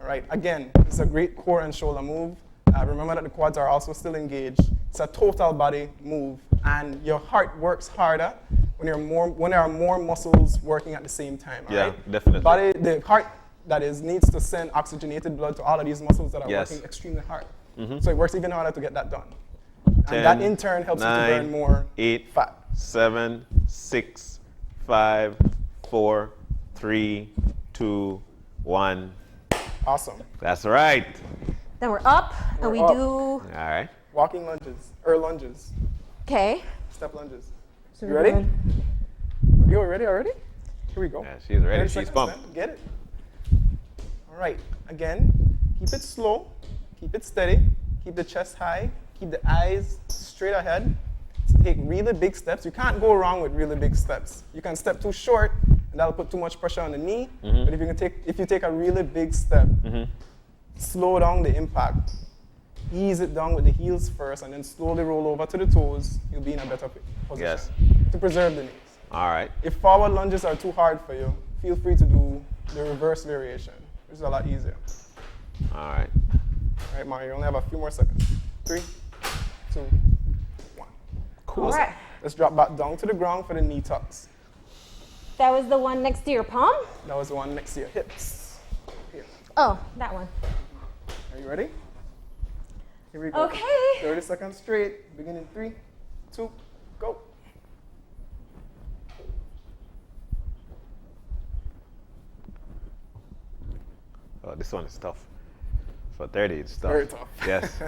All right, again, it's a great core and shoulder move. Remember that the quads are also still engaged. It's a total body move, and your heart works harder when there are more muscles working at the same time. All right? Definitely. The heart, that is, needs to send oxygenated blood to all of these muscles that are working extremely hard. So it works even harder to get that done. 10, and that in turn helps 9, you to burn more 8, fat. 7, 6, 5, 4, 3, 2, 1. Awesome. That's right. Then we're up, and we up. do. All right. Walking lunges, or lunges, Okay. step lunges. So You we're ready? doing- You ready already? Here we go. Yeah, she's ready. 30 She's seconds pumped. then. Get it. All right. Again, keep it slow. Keep it steady. Keep the chest high. Keep the eyes straight ahead. Take really big steps. You can't go wrong with really big steps. You can step too short, and that'll put too much pressure on the knee. But if you take a really big step, slow down the impact. Ease it down with the heels first, and then slowly roll over to the toes. You'll be in a better position Yes. to preserve the knees. All right. If forward lunges are too hard for you, feel free to do the reverse variation, which is a lot easier. All right. All right, Mario, you only have a few more seconds. 3, 2, 1. Cool. All right. Let's drop back down to the ground for the knee tucks. That was the one next to your palm? That was the one next to your hips. Here. Oh, that one. Are you ready? Here we go. Okay. 30 seconds straight. Beginning 3, 2, go. Oh, this one is tough. For 30, it's tough. Very tough. Yes.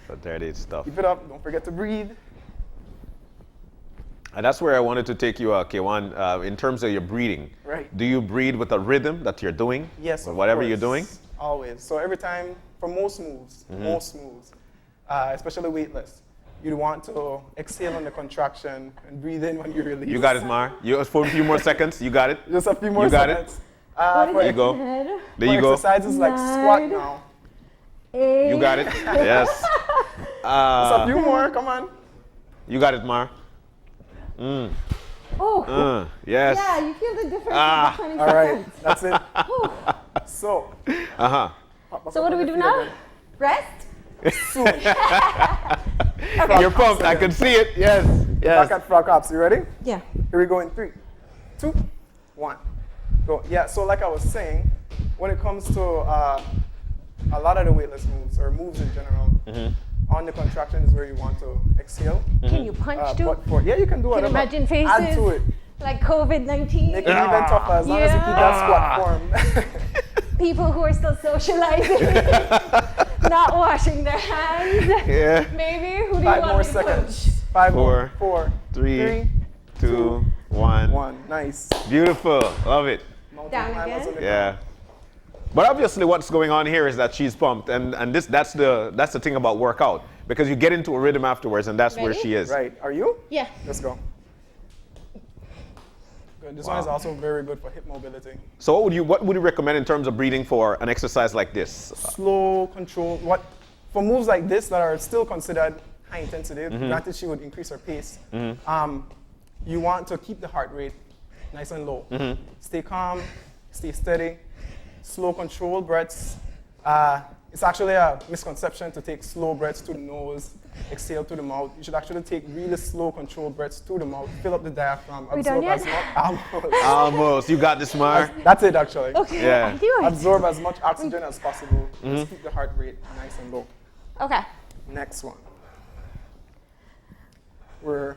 For 30, it's tough. Keep it up. Don't forget to breathe. And that's where I wanted to take you, K1, in terms of your breathing. Right. Do you breathe with a rhythm that you're doing? Yes, Or of whatever course. you're doing? Always. So every time, for most moves, especially weightless, you'd want to exhale on the contraction and breathe in when you release. You got it, Mar. You, for a few more seconds. You got it? Just a few more You got seconds. There you go. Head. There you go. Exercises like squat 9, now. 8. You got it. Yes. Just a few more. Come on. You got it, Mar. Oh, Yes. yeah, you feel the difference Ah. in the 20 All right. seconds. That's it. So. Uh-huh. hop up So what on do we your do feet now? again. Rest? Soon. You're pumped. I can see it. Yes. Back Yes. at frog hops. You ready? Yeah. Here we go in 3, 2, 1. Go. Yeah, so like I was saying, when it comes to a lot of the weightless moves, or moves in general, on the contraction is where you want to exhale. Can you punch too? Yeah, you can do Can whatever. you imagine faces? Add to it. Like COVID-19? Make it even tougher as long as you keep that squat form. People who are still socializing, not washing their hands. Yeah. Maybe? Who do you 5 want more me to seconds. push? 5 4, more. 4, 3, 2, 1. 1. Nice. Beautiful. Love it. Mountain Down climbers again? on the Yeah. But obviously what's going on here is that she's pumped, and that's the thing about workout, because you get into a rhythm afterwards, and that's where Ready? she is. Right. Are you? Yeah. Let's go. Good. This one Wow. is also very good for hip mobility. So what would you recommend in terms of breathing for an exercise like this? Slow, control. For moves like this that are still considered high intensity, granted she would increase her pace, you want to keep the heart rate nice and low. Stay calm, stay steady, slow, controlled breaths. It's actually a misconception to take slow breaths to the nose, exhale to the mouth. You should actually take really slow, controlled breaths to the mouth, fill up the diaphragm, We done absorb as yet? much. Almost. You got this, Mar. That's it, actually. Okay, Yeah. I do it. Absorb as much oxygen as possible. Just keep the heart rate nice and low. Okay. Next one. We're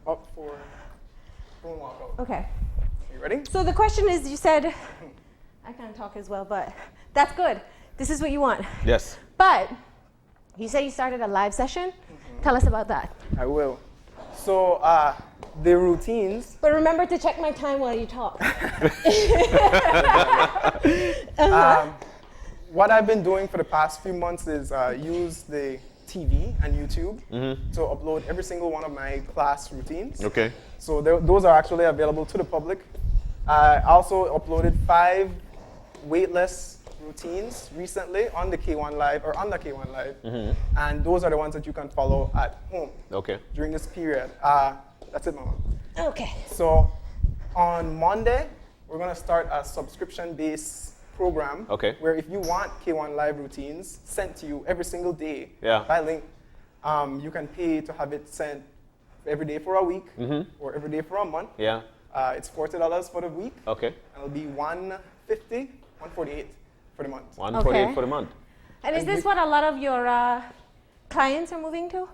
up for phone walkout. Okay. You ready? So the question is, you said, I can't talk as well, but that's good. This is what you want. Yes. But you said you started a live session. Tell us about that. I will. So the routines, But remember to check my time while you talk. what I've been doing for the past few months is use the TV and YouTube to upload every single one of my class routines. Okay. So those are actually available to the public. I also uploaded 5 weightless routines recently on the K1 Live, or on the K1 Live. And those are the ones that you can follow at home Okay. during this period. That's it, Mama. Okay. So on Monday, we're gonna start a subscription-based program Okay. where if you want K1 live routines sent to you every single day Yeah. by link, you can pay to have it sent every day for a week or every day for a month. Yeah. It's $40 for the week. Okay. And it'll be $148 for the month. 148 Okay. for the month. And is this what a lot of your clients are moving to?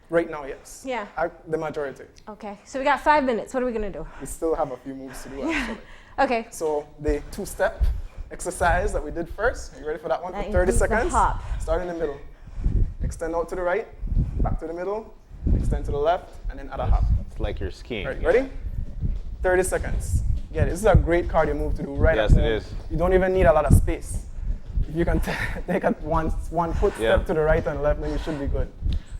Right now, yes. Yeah. The majority. Okay, so we got 5 minutes. What are we gonna do? We still have a few moves to do actually. Okay. So the two-step exercise that we did first. Are you ready for that one? That For 30 includes the seconds. hop. Start in the middle. Extend out to the right, back to the middle, extend to the left, and then add a hop. It's like you're skiing. All right, ready? 30 seconds. Yeah, this is a great cardio move to do right Yes, at it home. is. You don't even need a lot of space. If you can take one foot Yeah. step to the right and left, then you should be good.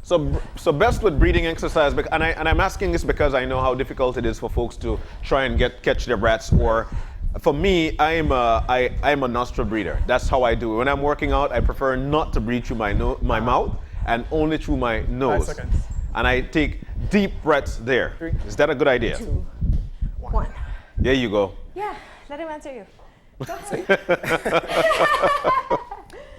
So best with breathing exercise, and I'm asking this because I know how difficult it is for folks to try and catch their breaths. Or, for me, I'm a nostril breather. That's how I do it. When I'm working out, I prefer not to breathe through my mouth and only through my nose. 5 seconds. And I take deep breaths there. 3, Is that a good idea? 2, 1. There you go. Yeah, let him answer you. Go ahead.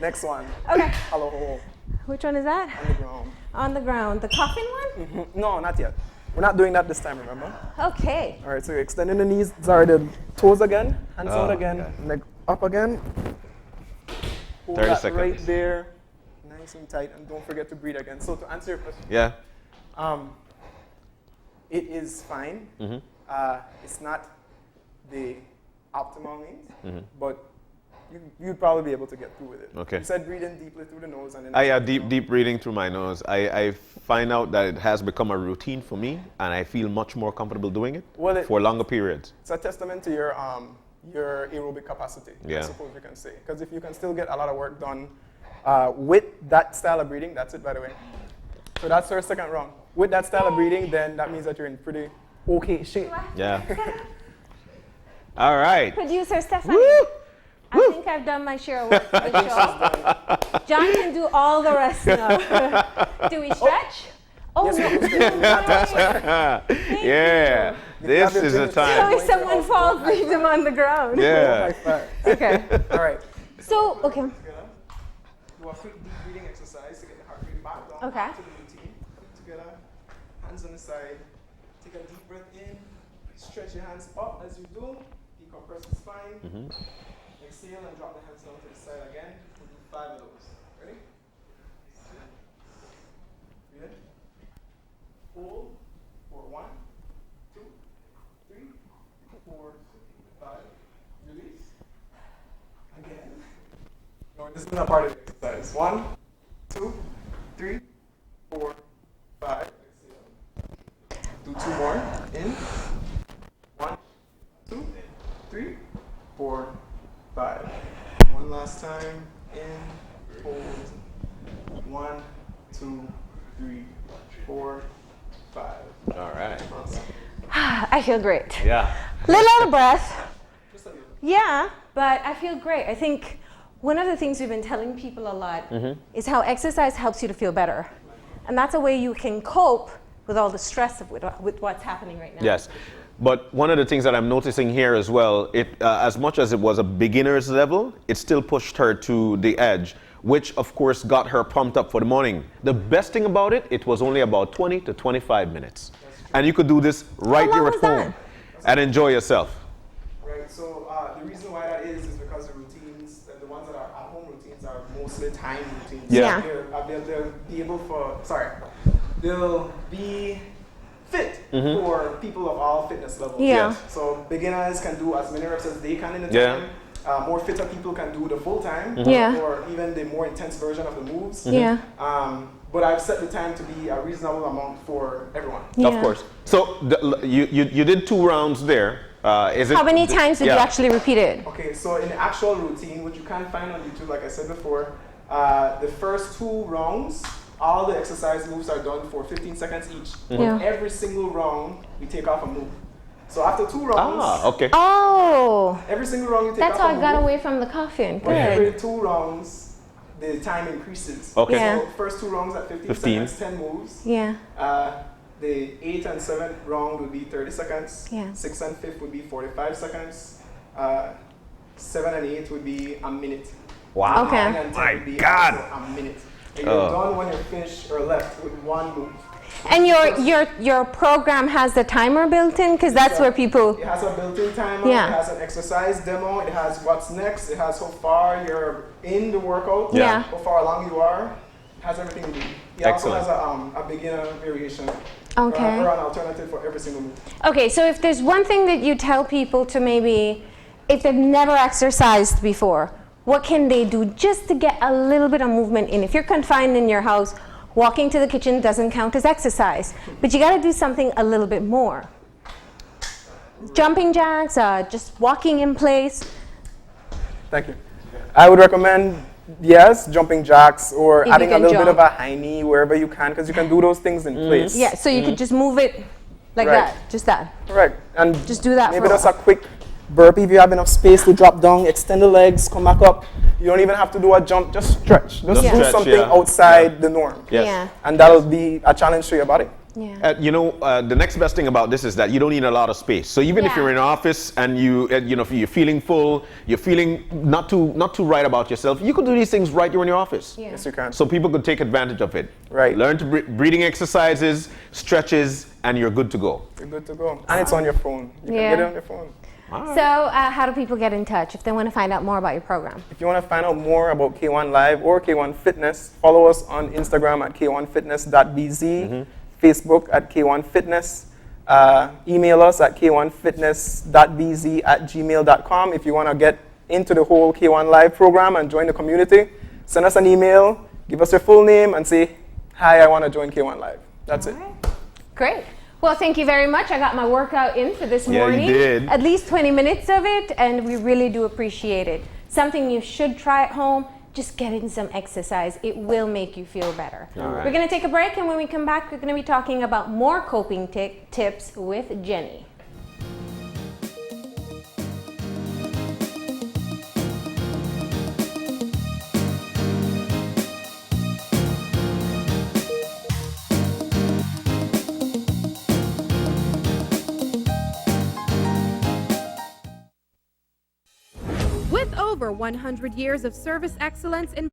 Next one. Okay, Hollow hole which one is that? on the ground. On the ground. The coffin one? No, not yet. We're not doing that this time, remember? Okay. All right, so you're extending the knees, sorry, the toes again, hands Oh, out again, okay. leg up again. Hold 30 that seconds. right there, nice and tight, and don't forget to breathe again. So to answer your question, Yeah. it is fine. It's not the optimal means, but you'd probably be able to get through with it. Okay. You said breathing deeply through the nose and then I deep breathing through my nose. I find out that it has become a routine for me, and I feel much more comfortable doing it Well, for longer periods. it's a testament to your aerobic capacity, Yeah. I suppose you can say. Because if you can still get a lot of work done with that style of breathing, that's it, by the way. So that's our second round. With that style of breathing, then that means that you're in pretty okay shape. Yeah. All right. Producer Stephanie. Woo! I think I've done my share of work for the show. John can do all the rest now. Do we stretch? Oh, Yes, no. we do. Yeah. This have your is the fingers- So time. if someone falls, leave them on the ground. Yeah. High five. Okay. All right. So, okay. Do a quick deep breathing exercise to get the heart rate back down Okay. to the routine. Feet together, hands on the side. Take a deep breath in. Stretch your hands up as you do. Decompress the spine. Exhale and drop the hands down to the side again. We'll do 5 of those. Ready? Breathe in. Hold for 1, 2, 3, 4, 5. Release. Again. No, this is not part of the exercise. 1, 2, 3, 4, 5. Exhale. Do 2 more. In. 1, 2, 3, 4, 5. One last time. In. Hold. 1, 2, 3, 4, 5. All right. Awesome. I feel great. Yeah. Little out of breath. Just a little. Yeah, but I feel great. I think one of the things we've been telling people a lot is how exercise helps you to feel better. And that's a way you can cope with all the stress of with what's happening right now. Yes. But one of the things that I'm noticing here as well, as much as it was a beginner's level, it still pushed her to the edge, which of course got her pumped up for the morning. The best thing about it, it was only about 20 to 25 minutes. And you could do this right How here long at was that? home and enjoy yourself. Right, so the reason why that is because the routines, the ones that are at-home routines are mostly time routines. Yeah. They'll be able they'll be fit for people of all fitness levels. Yeah. Yes. So beginners can do as many reps as they can in the Yeah. time. More fitter people can do the full time Yeah. or even the more intense version of the moves. Yeah. But I've set the time to be a reasonable amount for everyone. Yeah. Of course. So you did 2 rounds there. Is it? How many times did you actually repeat it? Okay, so in the actual routine, which you can find on YouTube, like I said before, the first 2 rounds, all the exercise moves are done for 15 seconds each. Yeah. Every single round, we take off a move. So after 2 rounds, Okay. Oh, every single round you take that's off how a I move. got away from the coffin. But every Good. 2 rounds, the time increases. Okay. Yeah. So first 2 rounds at 15 15. seconds, 10 moves. Yeah. The 8th and 7th round would be 30 seconds. Yeah. 6th and 5th would be 45 seconds. 7 and 8 would be a minute. Wow. Okay. 9 and 10 My would be God. also a minute. And you're Oh. done when you're finished or left with one move. And your program has the timer built in, because that's where people. It has a built-in timer. Yeah. It has an exercise demo. It has what's next. It has how far you're in the workout. Yeah. How far along you are. It has everything you need. It Excellent. also has a beginner variation. Okay. Or an alternative for every single move. Okay, so if there's one thing that you tell people to maybe, if they've never exercised before, what can they do just to get a little bit of movement in? If you're confined in your house, walking to the kitchen doesn't count as exercise, but you got to do something a little bit more. Jumping jacks, just walking in place. Thank you. I would recommend, yes, jumping jacks or If you adding a can little bit jump. of a high knee wherever you can, because you can do those things in place. Yeah, so you could just move it like Right. that, just that. Correct. And Just do that maybe for a just a quick burpee if you have enough space to drop down, extend the legs, come back up. You don't even have to do a jump, just stretch. Just Just do stretch, something yeah. outside the norm. Yes. Yeah. And that'll be a challenge to your body. Yeah. The next best thing about this is that you don't need a lot of space. So even if Yeah. you're in an office and you're feeling full, you're feeling not too right about yourself, you could do these things right here in your office. Yeah. Yes, you can. So people could take advantage of it. Right. Learn to breathing exercises, stretches, and you're good to go. You're good to go. And it's on your phone. You Yeah. can get it on your phone. So how do people get in touch if they want to find out more about your program? If you want to find out more about K1 Live or K1 Fitness, follow us on Instagram at k1fitness.bz, Facebook at K1 Fitness, email us at k1fitness.bz@gmail.com. If you want to get into the whole K1 Live program and join the community, send us an email, give us your full name, and say, hi, I want to join K1 Live. That's it. Great. Well, thank you very much. I got my workout in for this Yeah, you morning. did. At least 20 minutes of it, and we really do appreciate it. Something you should try at home, just get in some exercise. It will make you feel better. All right. We're going to take a break, and when we come back, we're going to be talking about more coping tips with Jenny. With over 100 years of service excellence in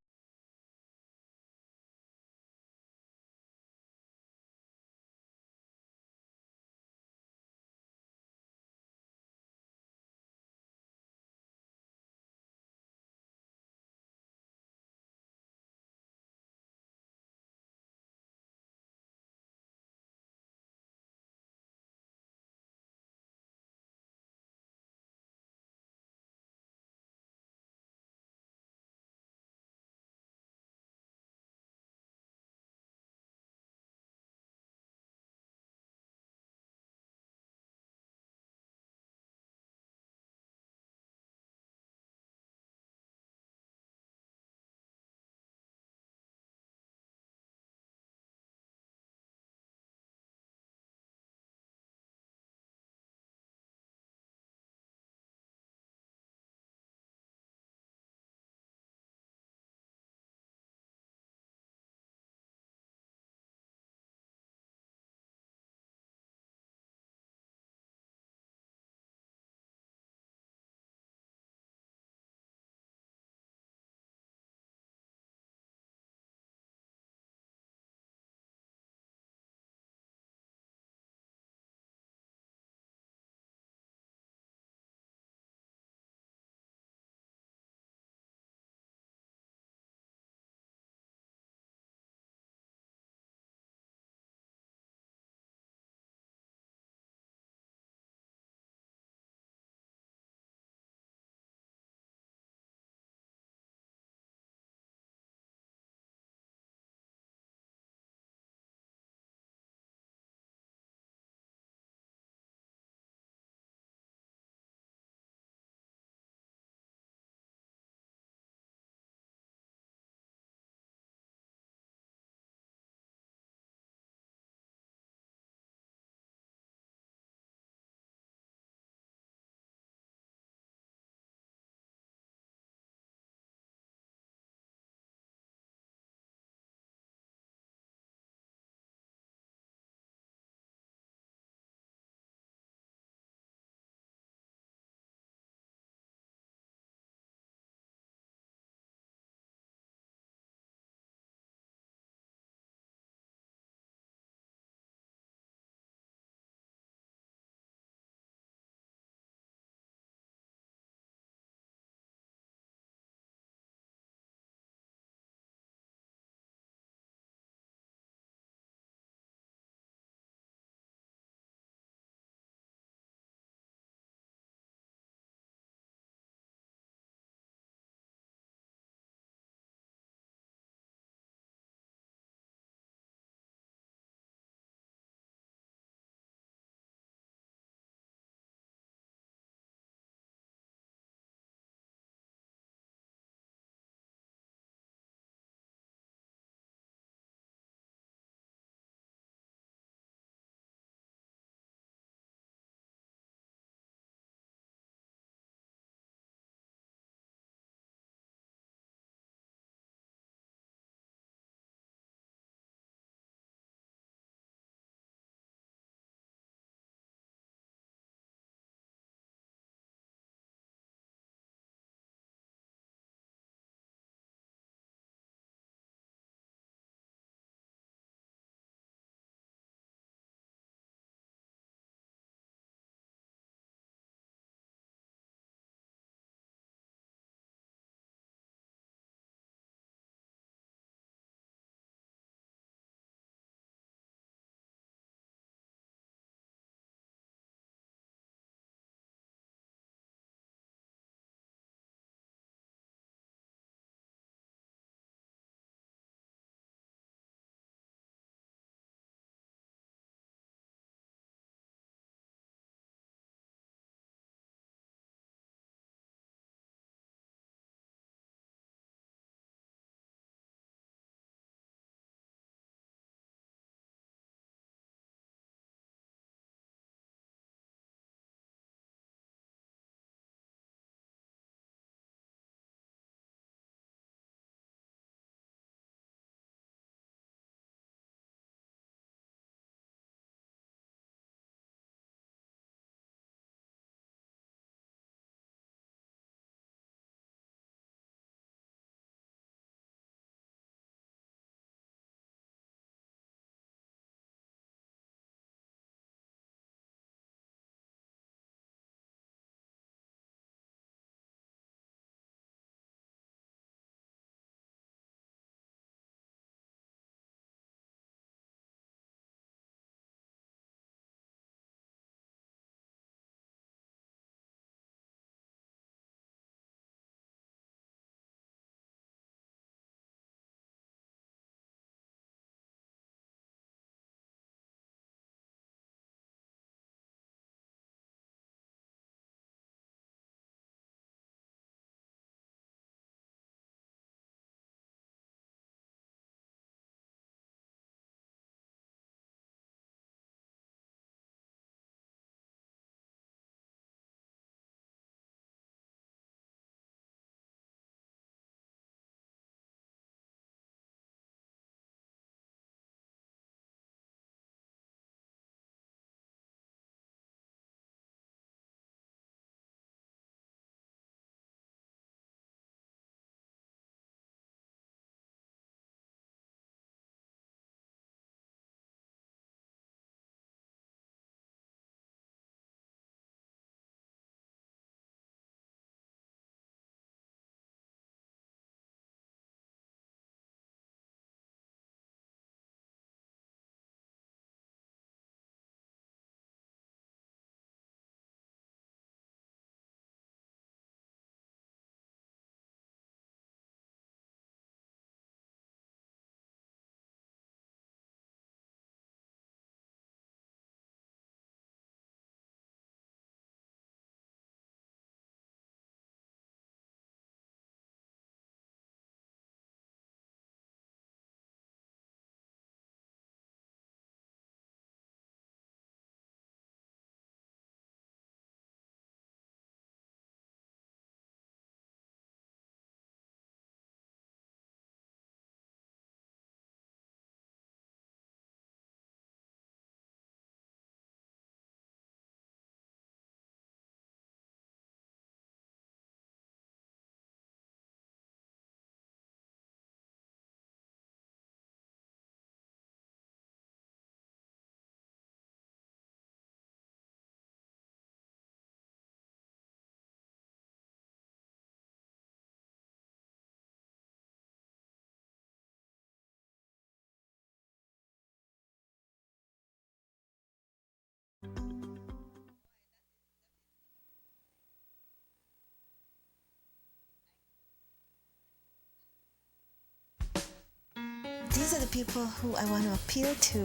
these are the people who I want to appeal to.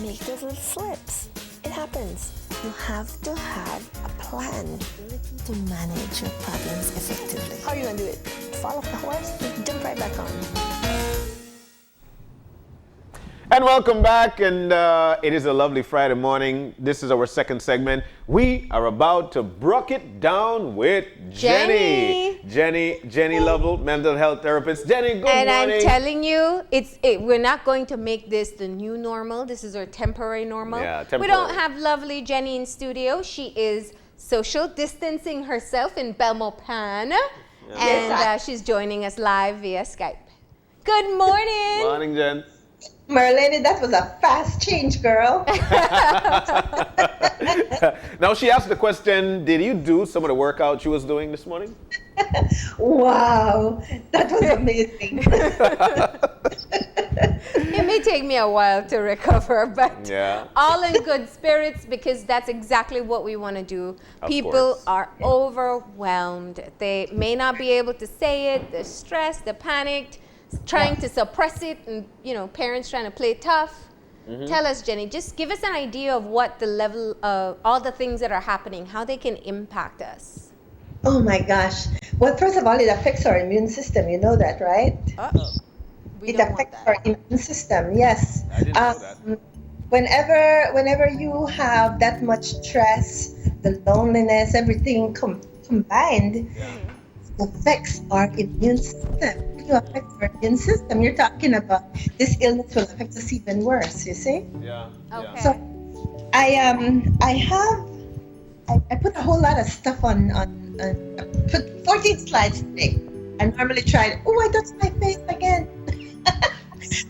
Make those little slips. It happens. You have to have a plan, ability to manage your problems effectively. How are you going to do it? Fall off the horse? Jump right back on. And welcome back, and it is a lovely Friday morning. This is our second segment. We are about to brook it down with Jenny. Jenny Lovell, mental health therapist. Jenny, good And morning. I'm telling you, we're not going to make this the new normal. This is our temporary normal. Yeah, We temporary. don't have lovely Jenny in studio. She is social distancing herself in Belmopan. And she's joining us live via Skype. Good morning. Morning, Jen. Merlene, that was a fast change, girl. Now, she asked the question, did you do some of the workout she was doing this morning? Wow, that was amazing. It may take me a while to recover, but Yeah. all in good spirits because that's exactly what we want to do. Of People course. are overwhelmed. They may not be able to say it. They're stressed, they're panicked, trying to suppress it, and parents trying to play tough. Tell us, Jenny, just give us an idea of what the level of all the things that are happening, how they can impact us. Oh my gosh. Well, first of all, it affects our immune system. You know that, right? Uh-oh. We It don't want affects that. our immune system, yes. I didn't know that. Whenever you have that much stress, the loneliness, everything combined, it affects our immune system. When you affect our immune system, you're talking about this illness will affect us even worse, you see? Yeah. Okay. So I put a whole lot of stuff on I put 14 slides today. I normally try, I touched my face again.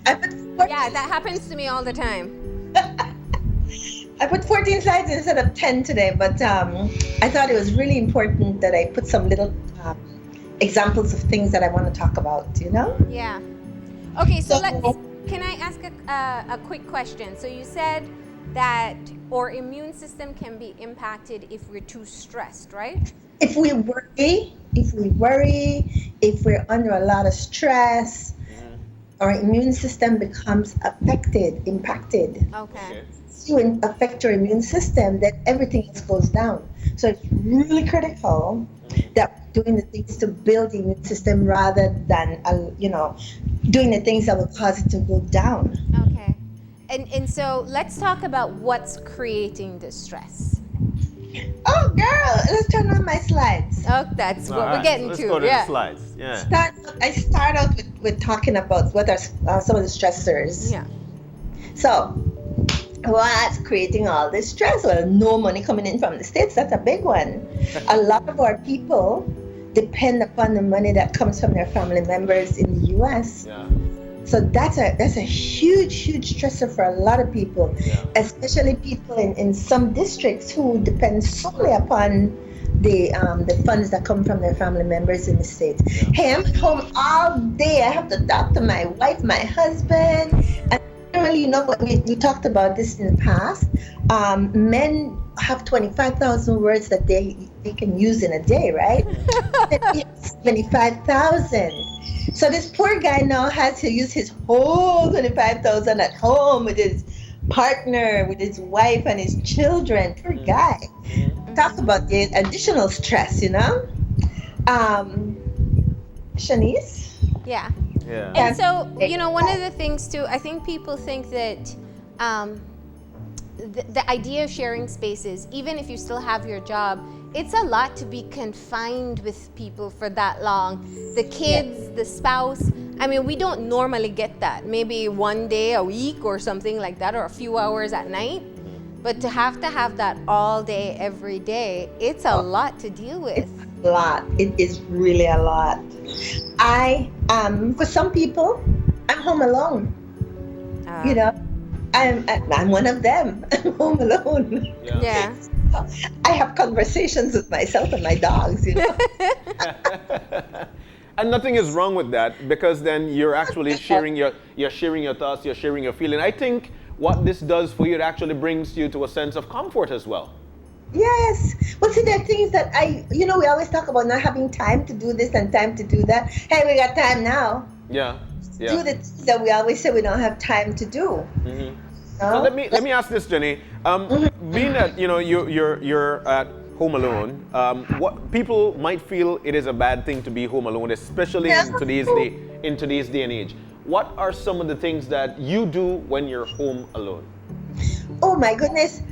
I put 14, Yeah, that happens to me all the time. I put 14 slides instead of 10 today, but I thought it was really important that I put some little examples of things that I want to talk about, Yeah. Okay, so So- can I ask a quick question? So you said that our immune system can be impacted if we're too stressed, right? If we worry, if we're under a lot of stress, our immune system becomes impacted. Okay. If you affect your immune system, then everything else goes down. So it's really critical that we're doing the things to build the immune system rather than, doing the things that will cause it to go down. Okay. And so let's talk about what's creating the stress. Oh, girl, let's turn on my slides. Oh, that's what we're getting Let's to. go to Yeah. the slides. Yeah. I start out with talking about what are some of the stressors. Yeah. So, what's creating all this stress? Well, no money coming in from the States, that's a big one. A lot of our people depend upon the money that comes from their family members in the US. Yeah. So that's a huge stressor for a lot of people, especially people in some districts who depend solely upon the funds that come from their family members in the States. Hey, I'm at home all day. I have to talk to my wife, my husband. And generally, we talked about this in the past. Men have 25,000 words that they can use in a day, right? 25,000. So this poor guy now has to use his whole 25,000 at home with his partner, with his wife and his children. Poor guy. Talk about the additional stress, Shanice? Yeah. Yeah. And so, one of the things too, I think people think that the idea of sharing spaces, even if you still have your job, it's a lot to be confined with people for that long. The kids, the spouse, we don't normally get that. Maybe one day a week or something like that, or a few hours at night. But to have that all day, every day, it's a lot to deal with. A lot. It is really a lot. For some people, I'm home alone. I'm one of them. I'm home alone. Yeah. I have conversations with myself and my dogs, And nothing is wrong with that, because then you're actually sharing your thoughts, you're sharing your feeling. I think what this does for you, it actually brings you to a sense of comfort as well. Yes. Well, see, there are things that we always talk about not having time to do this and time to do that. Hey, we got time now. Yeah. Yeah. do the things that we always say we don't have time to do. So let me ask this, Jenny. Being that you're at home alone, what people might feel it is a bad thing to be home alone, especially in today's day and age. What are some of the things that you do when you're home alone? Oh my goodness!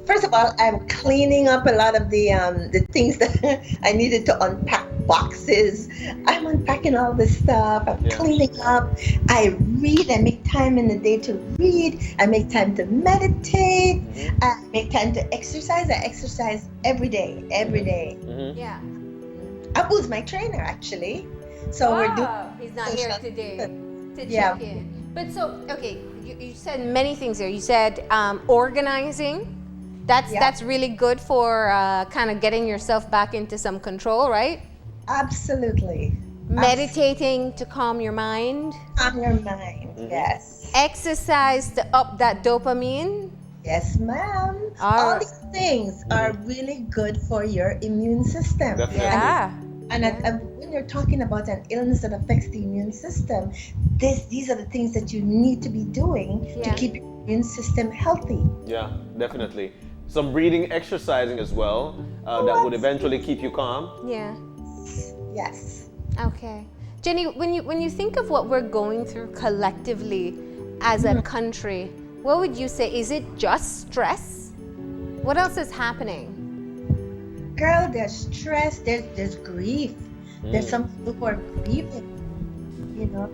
First of all, I'm cleaning up a lot of the things that I needed to unpack boxes. I'm unpacking all this stuff. I'm cleaning up. I read. I make time in the day to read. I make time to meditate. I make time to exercise. I exercise every day. Every day. Yeah. Abu's my trainer actually. So we're doing. He's not here today to Yeah. check in. But so, okay, you said many things there. You said organizing. That's really good for kind of getting yourself back into some control, right? Absolutely. Meditating to calm your mind. Calm your mind. Yes. Exercise to up that dopamine. Yes, ma'am. All All right. these things are really good for your immune system. Definitely. Yeah. And when you're talking about an illness that affects the immune system, these are the things that you need to be doing to Yeah. keep your immune system healthy. Yeah, definitely. Some breathing exercising as well that would eventually keep you calm. Yeah. Yes. Okay. Jenny, when you think of what we're going through collectively as a country, what would you say? Is it just stress? What else is happening? Girl, there's stress, there's grief. There's some people who are grieving, you know.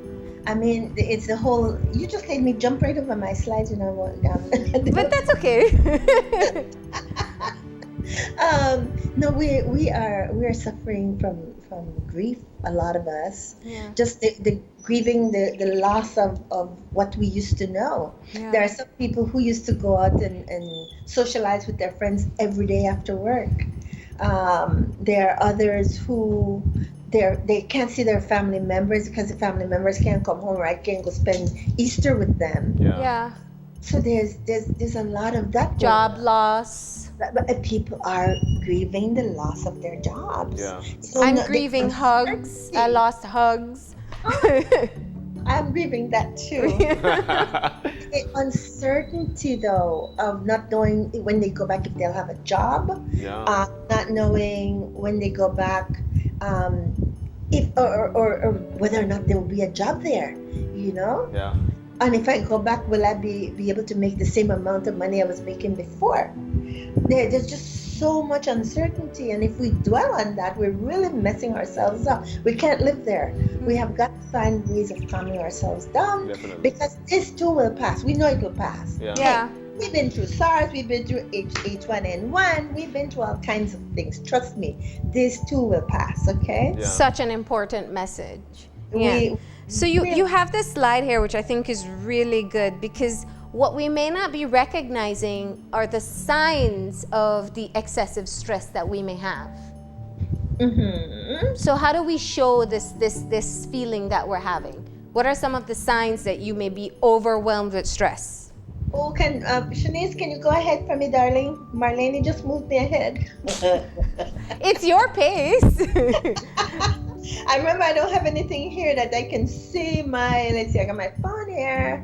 I mean, it's the whole, you just made me jump right over my slides, But that's okay. No, we are suffering from grief, a lot of us. Yeah. Just the grieving the loss of what we used to know. Yeah. There are some people who used to go out and socialize with their friends every day after work. There are others who they can't see their family members because the family members can't come home, right? Can't go spend Easter with them. Yeah. So there's a lot of that. Job loss. But people are grieving the loss of their jobs. Yeah. So I'm no, grieving hugs. I lost hugs. I'm grieving that too. The uncertainty though of not knowing when they go back if they'll have a job. Yeah. Not knowing when they go back if or whether or not there will be a job there, you know. Yeah. And if I go back, will I be able to make the same amount of money I was making before? There's just so much uncertainty, and if we dwell on that, we're really messing ourselves up. We can't live there. We have got to find ways of calming ourselves down. Definitely. Because this too will pass. We know it will pass. Yeah. Yeah. We've been through SARS, we've been through H1N1, we've been through all kinds of things. Trust me, this too will pass, okay? Yeah. Such an important message. Yeah. We- So you have this slide here, which I think is really good, because what we may not be recognizing are the signs of the excessive stress that we may have. Mhm. So how do we show this feeling that we're having? What are some of the signs that you may be overwhelmed with stress? Oh, Shanice, can you go ahead for me, darling? Marlene just moved me ahead. It's your pace. I remember I don't have anything here that I can see let's see, I got my phone here.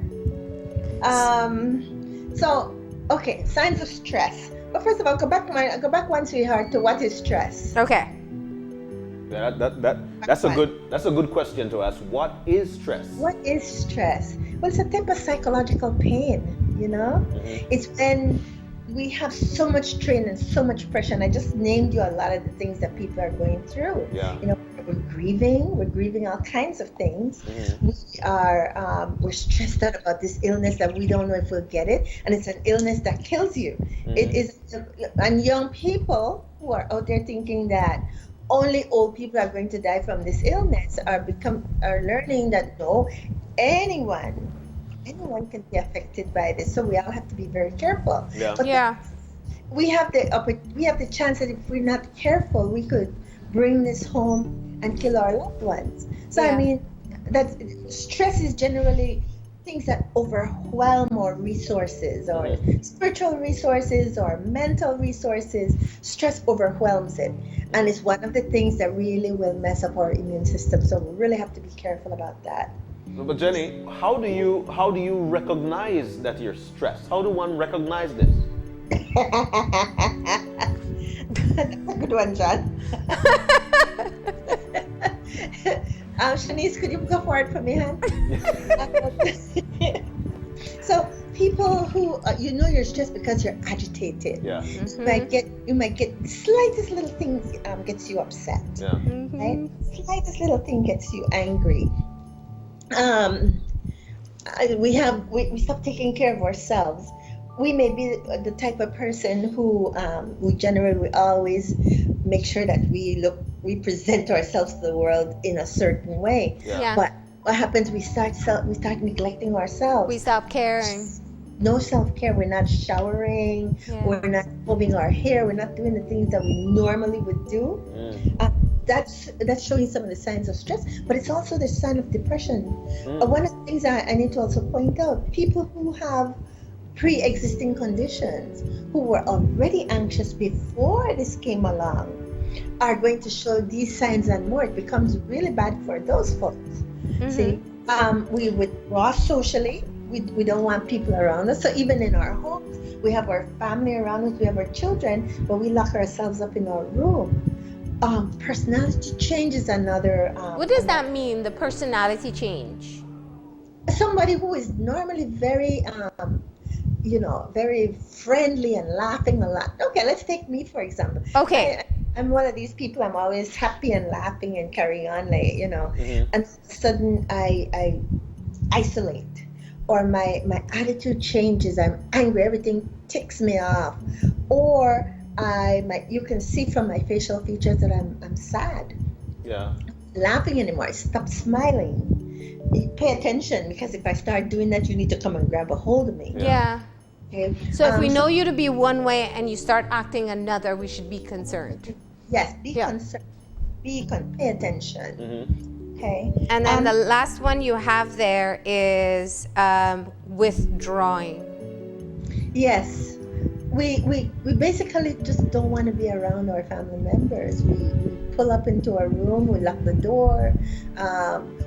So, okay, signs of stress. But first of all, go back one, sweetheart, to what is stress? Okay. Yeah, that's a good question to ask. What is stress? What is stress? Well, it's a type of psychological pain, you know? It's when we have so much strain and so much pressure, and I just named you a lot of the things that people are going through. Yeah. You know, we're grieving all kinds of things. We're stressed out about this illness that we don't know if we'll get it, and it's an illness that kills you. It is, and young people who are out there thinking that only old people are going to die from this illness are learning that no, anyone can be affected by this. So we all have to be very careful. Yeah. But Yeah. we have the chance that if we're not careful, we could bring this home and kill our loved ones. So Yeah. I mean, that stress is generally things that overwhelm our resources, or spiritual resources, or mental resources. Stress overwhelms it, and it's one of the things that really will mess up our immune system. So we really have to be careful about that. But Jenny, how do you recognize that you're stressed? How do one recognize this? That's a good one, John. Shanice, could you go forward for me, hon? So people who you're stressed because you're agitated. Yeah. You might get the slightest little thing gets you upset. Yeah. Right? Slightest little thing gets you angry. We stop taking care of ourselves. We may be the type of person who we always make sure that we present ourselves to the world in a certain way. Yeah. But what happens? We start neglecting ourselves. We stop caring. No self-care. We're not showering. Yeah. We're not combing our hair. We're not doing the things that we normally would do. That's showing some of the signs of stress, but it's also the sign of depression. One of the things I need to also point out: people who have pre-existing conditions, who were already anxious before this came along, are going to show these signs and more. It becomes really bad for those folks. See, we withdraw socially. We don't want people around us. So even in our homes, we have our family around us, we have our children, but we lock ourselves up in our room. Personality change is another. What does that mean, the personality change? Somebody who is normally very, very friendly and laughing a lot. Okay, let's take me for example. Okay. I'm one of these people. I'm always happy and laughing and carrying on, and all of a sudden I isolate, or my attitude changes. I'm angry. Everything ticks me off, or you can see from my facial features that I'm sad. Yeah. Laughing anymore. Stop smiling. You pay attention, because if I start doing that, you need to come and grab a hold of me. Yeah. Okay. So if we know you to be one way and you start acting another, we should be concerned. Yes, be concerned. Pay attention. Okay. And then the last one you have there is withdrawing. Yes. We basically just don't want to be around our family members. We pull up into our room, we lock the door.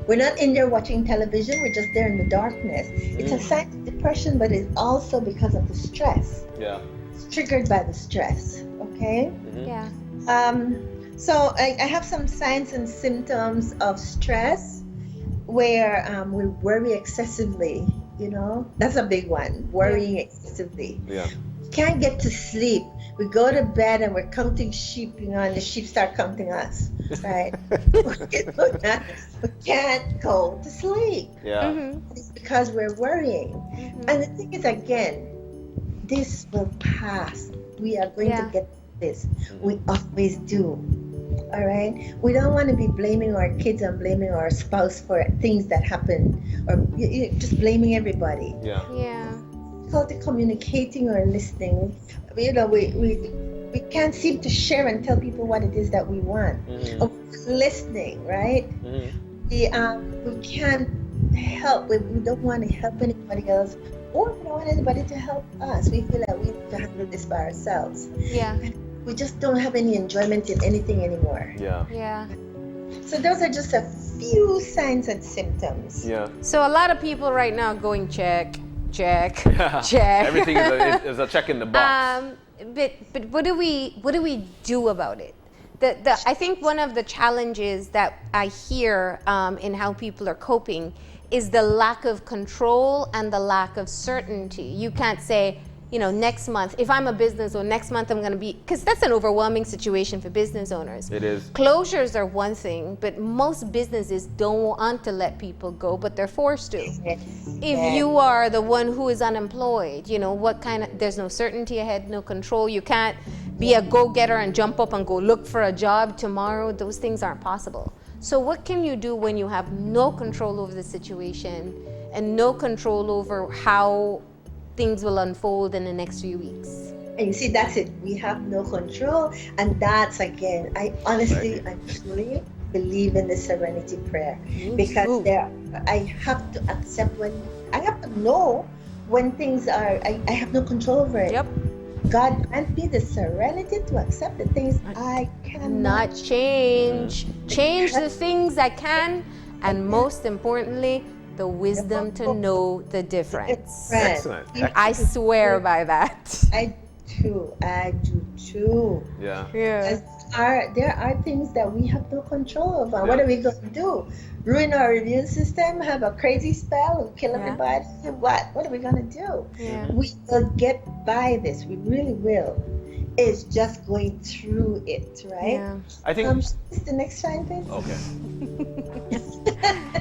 We're not in there watching television, we're just there in the darkness. It's a sign of depression, but it's also because of the stress. Yeah. It's triggered by the stress, okay? Yeah. So I have some signs and symptoms of stress where we worry excessively, That's a big one, worrying excessively. Yeah. Can't get to sleep. We go to bed and we're counting sheep, and the sheep start counting us, right? We can't go to sleep. Yeah. It's because we're worrying. And the thing is, again, this will pass. We are going to get this. We always do. All right? We don't want to be blaming our kids and blaming our spouse for things that happen, or just blaming everybody. Yeah. Yeah. Difficulty communicating or listening. We can't seem to share and tell people what it is that we want. Or listening, right? We can't help. We don't want to help anybody else, or we don't want anybody to help us. We feel like we have to handle this by ourselves. Yeah. We just don't have any enjoyment in anything anymore. Yeah. Yeah. So those are just a few signs and symptoms. Yeah. So a lot of people right now going check. Everything is a check in the box. But what do we do about it? I think one of the challenges that I hear in how people are coping is the lack of control and the lack of certainty. You can't say, next month, if I'm a business owner, next month I'm going to be, because that's an overwhelming situation for business owners. It is. Closures are one thing, but most businesses don't want to let people go, but they're forced to. If you are the one who is unemployed, there's no certainty ahead, no control. You can't be a go-getter and jump up and go look for a job tomorrow. Those things aren't possible. So what can you do when you have no control over the situation and no control over how things will unfold in the next few weeks? And you see, that's it. We have no control. And that's, again, I truly believe in the serenity prayer. Because I have to accept when you I have to know when things are, I have no control over it. Yep. God grant me the serenity to accept the things I cannot Not change. Change the things I can, and most importantly, the wisdom to know the difference. Excellent. I swear by that. I do too. Yeah. Yeah. There are things that we have no control over. What are we going to do? Ruin our immune system? Have a crazy spell and kill everybody? What? What are we going to do? Yeah. We will get by this. We really will. It's just going through it, right? Yeah. I think. The next slide, please. Okay.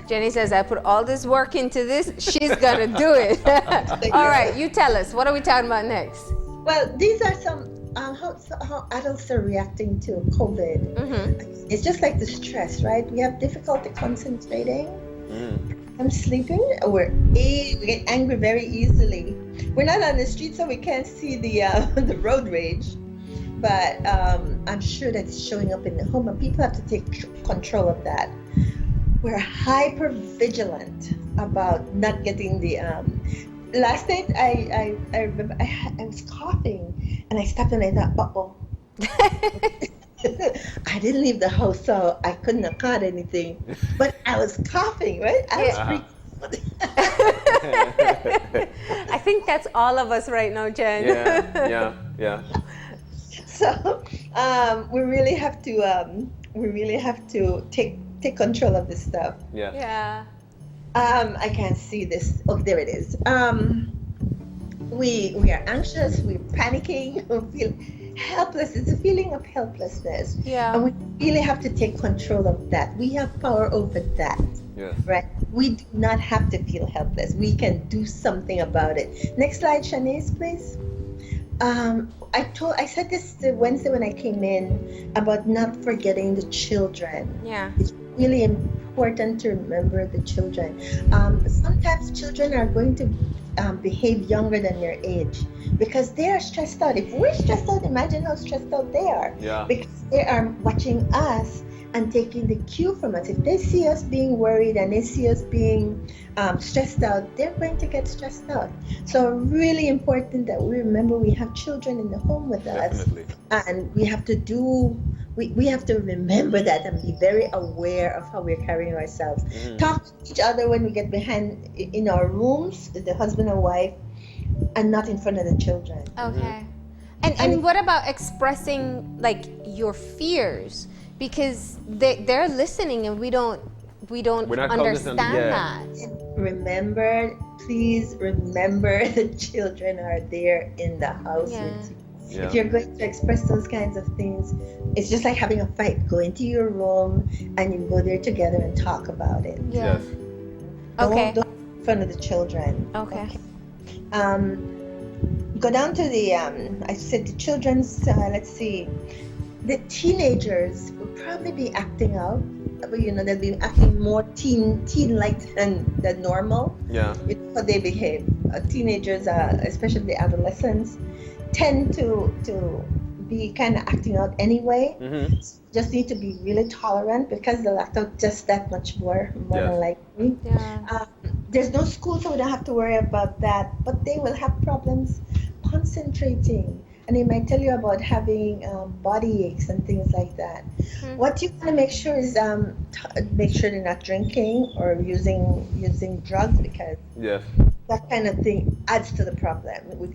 Jenny says, I put all this work into this. She's going to do it. All right, you tell us. What are we talking about next? Well, these are some how adults are reacting to COVID. Mm-hmm. It's just like the stress, right? We have difficulty concentrating. I'm sleeping. We get angry very easily. We're not on the street, so we can't see the the road rage. But I'm sure that it's showing up in the home, and people have to take control of that. We're hyper vigilant about not getting the. Last night, I remember I was coughing, and I stopped and I thought, uh-oh. I didn't leave the house, so I couldn't have caught anything. But I was coughing, right? I was I think that's all of us right now, Jen. Yeah. So we really have to take control of this stuff. Yeah. I can't see this. Oh, there it is. We are anxious. We're panicking. We feel helpless. It's a feeling of helplessness. Yeah. And we really have to take control of that. We have power over that. Yeah. Right? We do not have to feel helpless. We can do something about it. Next slide, Shanice, please. I said this Wednesday when I came in about not forgetting the children. Yeah. It's really important to remember the children. Sometimes children are going to behave younger than their age because they are stressed out. If we're stressed out, imagine how stressed out they are. Yeah. Because they are watching us and taking the cue from us. If they see us being worried and they see us being stressed out, they're going to get stressed out. So really important that we remember we have children in the home with us. Definitely. And we have to remember that and be very aware of how we're carrying ourselves. Talk to each other when we get behind in our rooms, the husband and wife, and not in front of the children. Okay. And what about expressing like your fears? Because they're listening and we don't understand that. Please remember the children are there in the house with you. Yeah. If you're going to express those kinds of things, it's just like having a fight. Go into your room and you go there together and talk about it. Yeah. Okay. Don't in front of the children. Okay. Go down to the I said the children's let's see. The teenagers will probably be acting out. They'll be acting more teen-like than normal. Yeah. It's how they behave. Teenagers, especially the adolescents, tend to be kind of acting out anyway. Just need to be really tolerant because they'll act out just that much more than likely. Yeah. There's no school, so we don't have to worry about that. But they will have problems concentrating. And they might tell you about having body aches and things like that. What you want to make sure is make sure they're not drinking or using drugs because that kind of thing adds to the problem.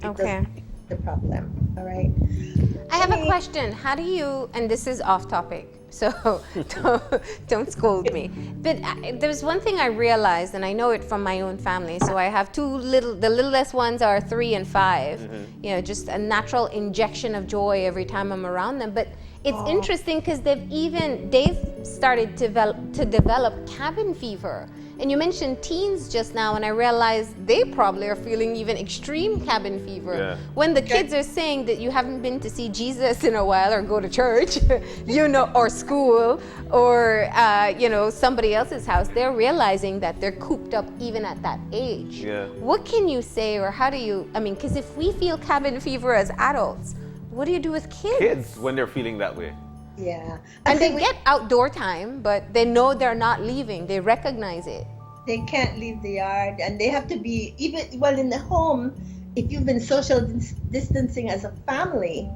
The problem. All right. I have a question. How do you? And this is off topic, so don't scold me. But there's one thing I realized, and I know it from my own family. So I have the littlest ones are 3 and 5. Just a natural injection of joy every time I'm around them. But it's interesting because they've started to develop cabin fever. And you mentioned teens just now, and I realized they probably are feeling even extreme cabin fever. Yeah. When the kids are saying that you haven't been to see Jesus in a while or go to church, or school, or somebody else's house, they're realizing that they're cooped up even at that age. Yeah. What can you say, or how do you? Because if we feel cabin fever as adults, what do you do with kids? Kids when they're feeling that way. Yeah. And they get outdoor time, but they know they're not leaving. They recognize it. They can't leave the yard, and they have to be even well in the home. If you've been social distancing as a family,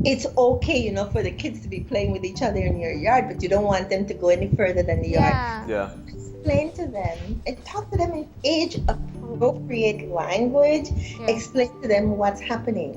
it's okay, you know, for the kids to be playing with each other in your yard, but you don't want them to go any further than the yard. Yeah. Explain to them and talk to them in age appropriate language. Yeah. Explain to them what's happening.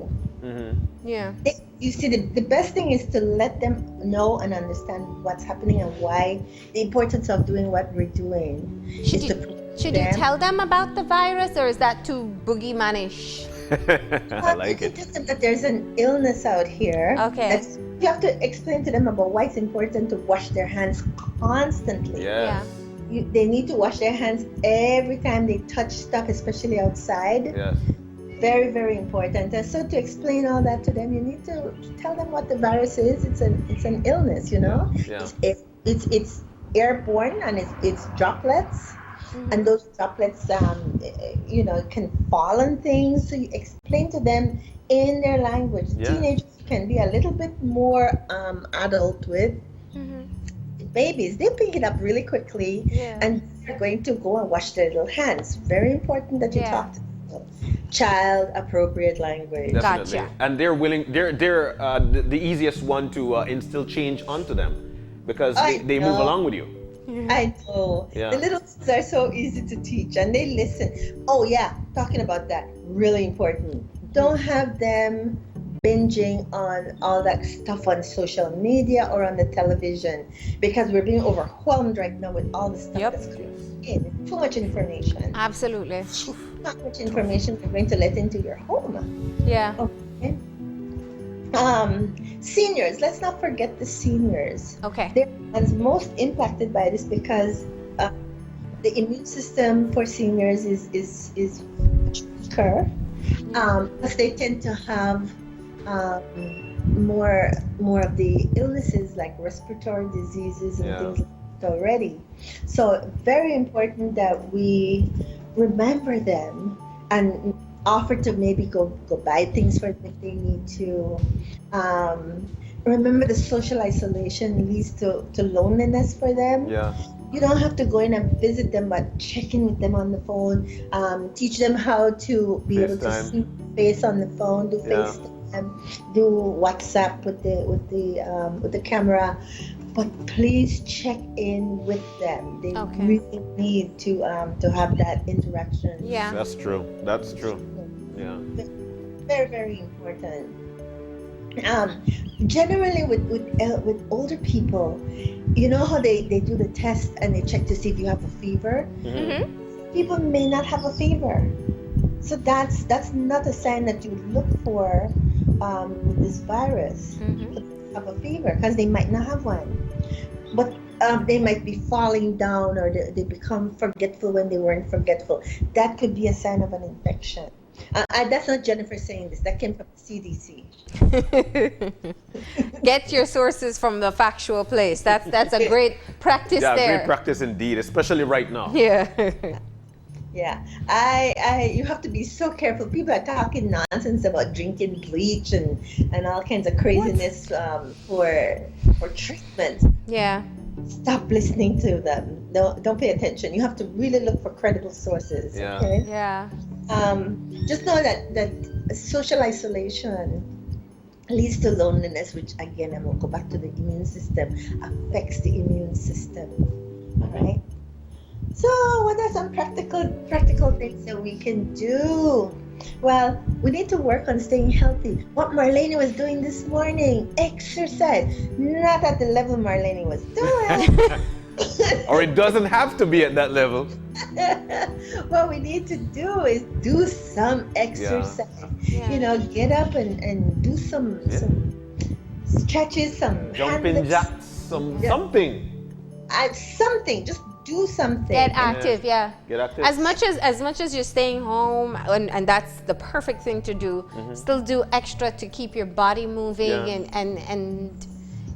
Yeah. You see, the best thing is to let them know and understand what's happening and why, the importance of doing what we're doing. Should is you, to protect should you them. tell them about the virus, or is that too boogeyman-ish? I like You it. can tell them that there's an illness out here. Okay. That's, you have to explain to them about why it's important to wash their hands constantly. Yeah. They need to wash their hands every time they touch stuff, especially outside. Yes. Very, very important. And so to explain all that to them, you need to tell them what the virus is. It's an illness, you know. Yeah. It's airborne, and it's droplets, and those droplets, you know, can fall on things. So you explain to them in their language. Yeah. Teenagers can be a little bit more adult with. Babies, they pick it up really quickly, Yeah. and they're going to go and wash their little hands. Very important that you Yeah. talk to them. Child appropriate language. Definitely. Gotcha. And they're willing. They're the easiest one to instill change onto them, because I they move know. along with you. I know. Yeah. The little kids are so easy to teach, and they listen. Oh yeah, talking about that, really important. Don't have them binging on all that stuff on social media or on the television, because we're being overwhelmed right now with all the stuff Yep. that's coming in. Too much information. Absolutely. Not much information you're going to let into your home. Yeah. Okay. Seniors, let's not forget the seniors. Okay. They're the ones most impacted by this, because the immune system for seniors is weaker. Because they tend to have more of the illnesses like respiratory diseases and Yeah. things like that already. So very important that we remember them and offer to maybe go buy things for them if they need to. Remember, the social isolation leads to loneliness for them. Yeah. You don't have to go in and visit them, but check in with them on the phone. Teach them how to be able to FaceTime. see face on the phone, do Yeah. FaceTime, do WhatsApp with the camera. But please check in with them. They Okay. really need to have that interaction. Yeah. That's true. That's true. Yeah. Very, very important. Generally with older people, you know how they do the test and they check to see if you have a fever. People may not have a fever, so that's not a sign that you would look for with this virus. Have a fever, because they might not have one, but they might be falling down, or they become forgetful when they weren't forgetful. That could be a sign of an infection. That's not Jennifer saying this. That came from the CDC. Get your sources from the factual place. That's a great practice Yeah. there. Great practice indeed, especially right now. Yeah. Yeah, you have to be so careful. People are talking nonsense about drinking bleach and all kinds of craziness for treatment. Yeah. Stop listening to them. Don't pay attention. You have to really look for credible sources. Yeah. Okay? Yeah. Just know that social isolation leads to loneliness, which again, I'm gonna go back to the immune system, affects the immune system. All right. So, what are some practical things that we can do? Well, we need to work on staying healthy. What Marlene was doing this morning, exercise, not at the level Marlene was doing. Or it doesn't have to be at that level. What we need to do is do some exercise. Yeah. You know, get up and do some stretches, some hand Jumping lifts, jacks, something. something. Just do something. Get active, yeah. Get active. As much as you're staying home, and that's the perfect thing to do, still do extra to keep your body moving, Yeah. and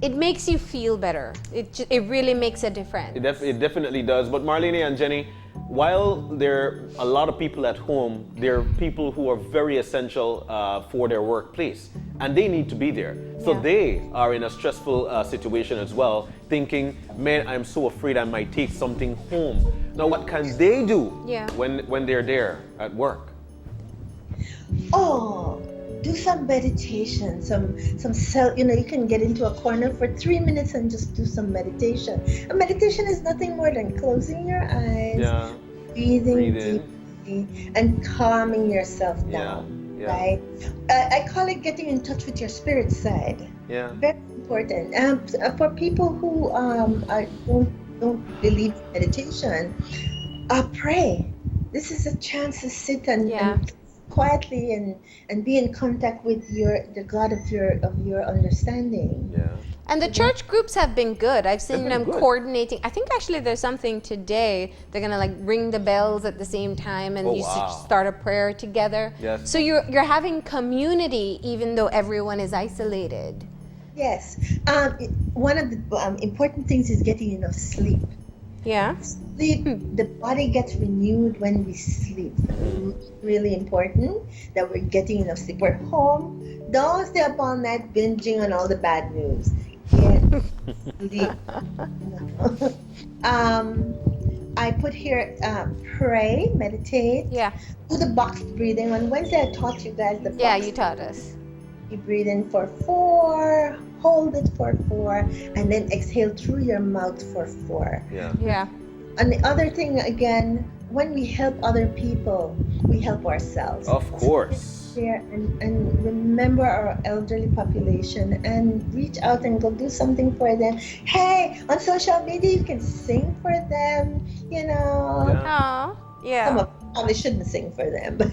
it makes you feel better. It really makes a difference. It definitely does. But Marlene and Jenny, while there are a lot of people at home, there are people who are very essential for their workplace. and they need to be there. So Yeah. they are in a stressful situation as well, thinking, man, I'm so afraid I might take something home. Now, what can they do Yeah. when they're there at work? Oh, do some meditation, some self. You can get into a corner for 3 minutes and just do some meditation. A meditation is nothing more than closing your eyes, Yeah. breathing Breathe in. deeply, and calming yourself down. Yeah. Right? I call it getting in touch with your spirit side. Yeah. Very important. For people who don't believe in meditation, pray. This is a chance to sit and quietly and be in contact with the God of your understanding. Yeah. And the church groups have been good. I've seen been them good. coordinating. I think actually there's something today. They're gonna like ring the bells at the same time and Oh, you wow. start a prayer together. Yes. So you're having community even though everyone is isolated. Yes. One of the important things is getting enough sleep. Yeah. Sleep, the body gets renewed when we sleep. Really important that we're getting enough sleep. We're home. Don't stay up all night binging on all the bad news. Get sleep. I put here pray, meditate, Yeah. do the box breathing. On Wednesday, I taught you guys the box. Yeah, you taught us. You breathe in for 4, hold it for 4, and then exhale through your mouth for 4. Yeah. Yeah. And the other thing, again, when we help other people, we help ourselves. Of course. There and remember our elderly population and reach out and go do something for them. Hey, on social media, you can sing for them, Yeah. Oh. Yeah. Some of probably shouldn't sing for them, but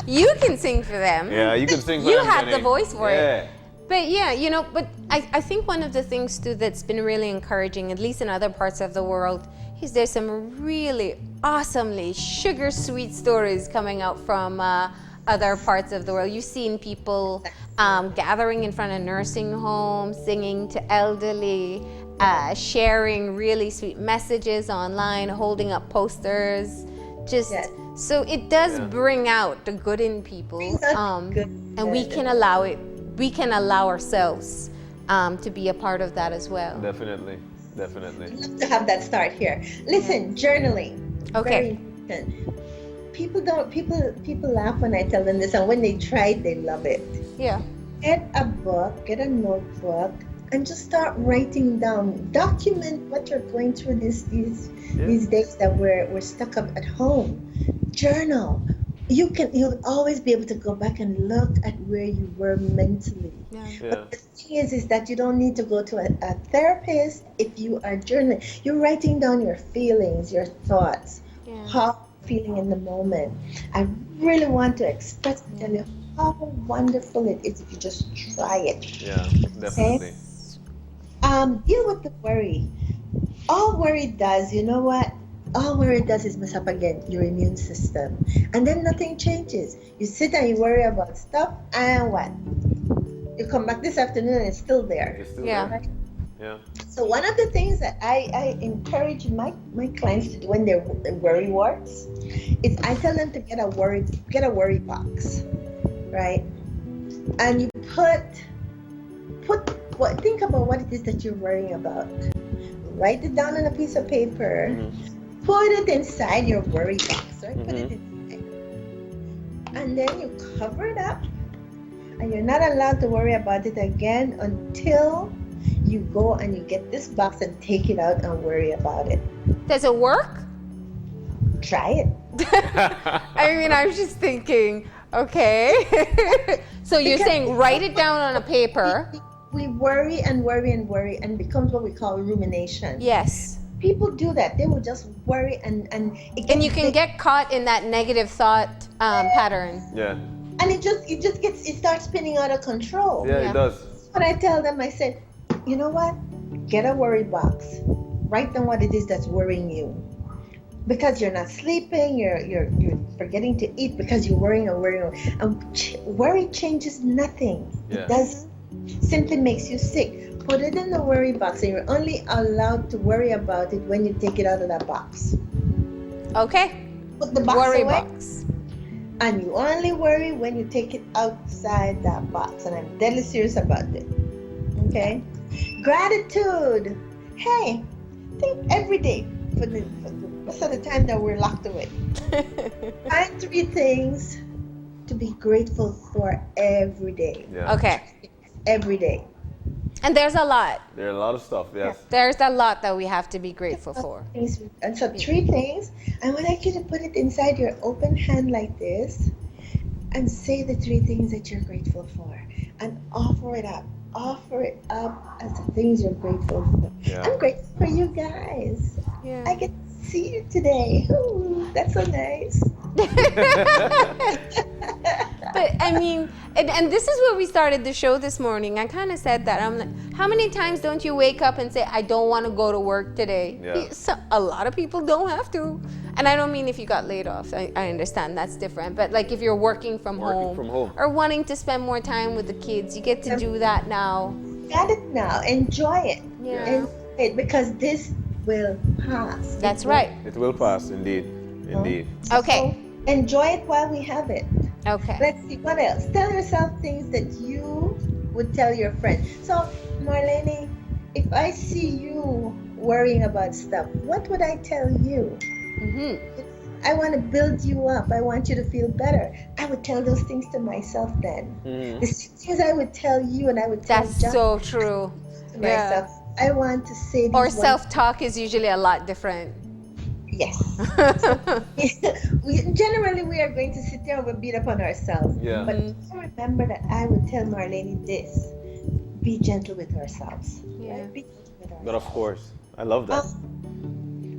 You can sing for them. Yeah, you can sing for You them, have the Jenny. voice for it. Yeah. But yeah, but I think one of the things too that's been really encouraging, at least in other parts of the world, is there's some really awesomely sugar sweet stories coming out from other parts of the world. You've seen people gathering in front of nursing homes, singing to elderly, sharing really sweet messages online, holding up posters. Just Yes. so it does Yeah. bring out the good in people, Brings out the good. and we can allow it. We can allow ourselves to be a part of that as well. Definitely. Definitely. Love to have that start here. Listen, journaling. Okay. Very important. People laugh when I tell them this, and when they try it, they love it. Yeah. Get a book, get a notebook, and just start writing down. Document what you're going through these days that we're stuck up at home. Journal. You'll always be able to go back and look at where you were mentally. Yeah. But the thing is that you don't need to go to a therapist if you are journaling. You're writing down your feelings, your thoughts, Yeah. how you're feeling in the moment. I really want to express and tell you how wonderful it is if you just try it. Yeah. Definitely. Deal with the worry. All worry does, you know what? All worry does is mess up again your immune system. And then nothing changes. You sit and you worry about stuff, and what? You come back this afternoon and it's still there. It's still Yeah. there. Yeah. So one of the things that I encourage my clients to do when they're worry warts is I tell them to get a worry box, right? And you think about what it is that you're worrying about. Write it down on a piece of paper. Mm-hmm. Put it inside your worry box, right? Put it inside. And then you cover it up. And you're not allowed to worry about it again until you go and you get this box and take it out and worry about it. Does it work? Try it. I mean, I was just thinking, okay. So you're Because- saying write it down on a paper. We worry and worry and worry and becomes what we call rumination. Yes. People do that. They will just worry and it And you gets can get caught in that negative thought pattern. Yeah. and it starts spinning out of control. Yeah, Yeah. it does. When I tell them, I said, you know what? Get a worry box. Write down what it is that's worrying you. Because you're not sleeping, you're forgetting to eat because you're worrying and worrying. And worry changes nothing. Yeah. It does simply makes you sick. Put it in the worry box, and you're only allowed to worry about it when you take it out of that box. Okay. Put the box Worry away. box. And you only worry when you take it outside that box. And I'm deadly serious about it. Okay? Gratitude. Hey, think every day for the rest of the time that we're locked away. Find 3 things to be grateful for every day. Yeah. Okay. Every day. And there's a lot. There are a lot of stuff, yes. There's a lot that we have to be grateful for. And so 3 things. I would like you to put it inside your open hand like this and say the 3 things that you're grateful for and offer it up. Offer it up as the things you're grateful for. Yeah. I'm grateful for you guys. Yeah. I get to see you today. Ooh, that's so nice. But I mean, and this is where we started the show this morning. I kind of said that. I'm like, how many times don't you wake up and say, I don't want to go to work today? Yeah. So, a lot of people don't have to. And I don't mean if you got laid off. I understand that's different. But like if you're working from home or wanting to spend more time with the kids, you get to do that now. Got it now. Enjoy it. Yeah. Enjoy it because this will pass. That's right. It will pass, indeed. Indeed. Okay. So enjoy it while we have it. Okay. Let's see, what else? Tell yourself things that you would tell your friend. So, Marlene, if I see you worrying about stuff, what would I tell you? Mm-hmm. I want to build you up. I want you to feel better. I would tell those things to myself then. Mm-hmm. The things I would tell you and I would tell That's John so true. to myself. I want to say these Or ones- self-talk is usually a lot different. Yes. Generally, we are going to sit there and we'll beat up on ourselves. Yeah. But I remember that I would tell Marlene this: be gentle with ourselves. Yeah. Right? Be gentle with ourselves. But of course, I love that.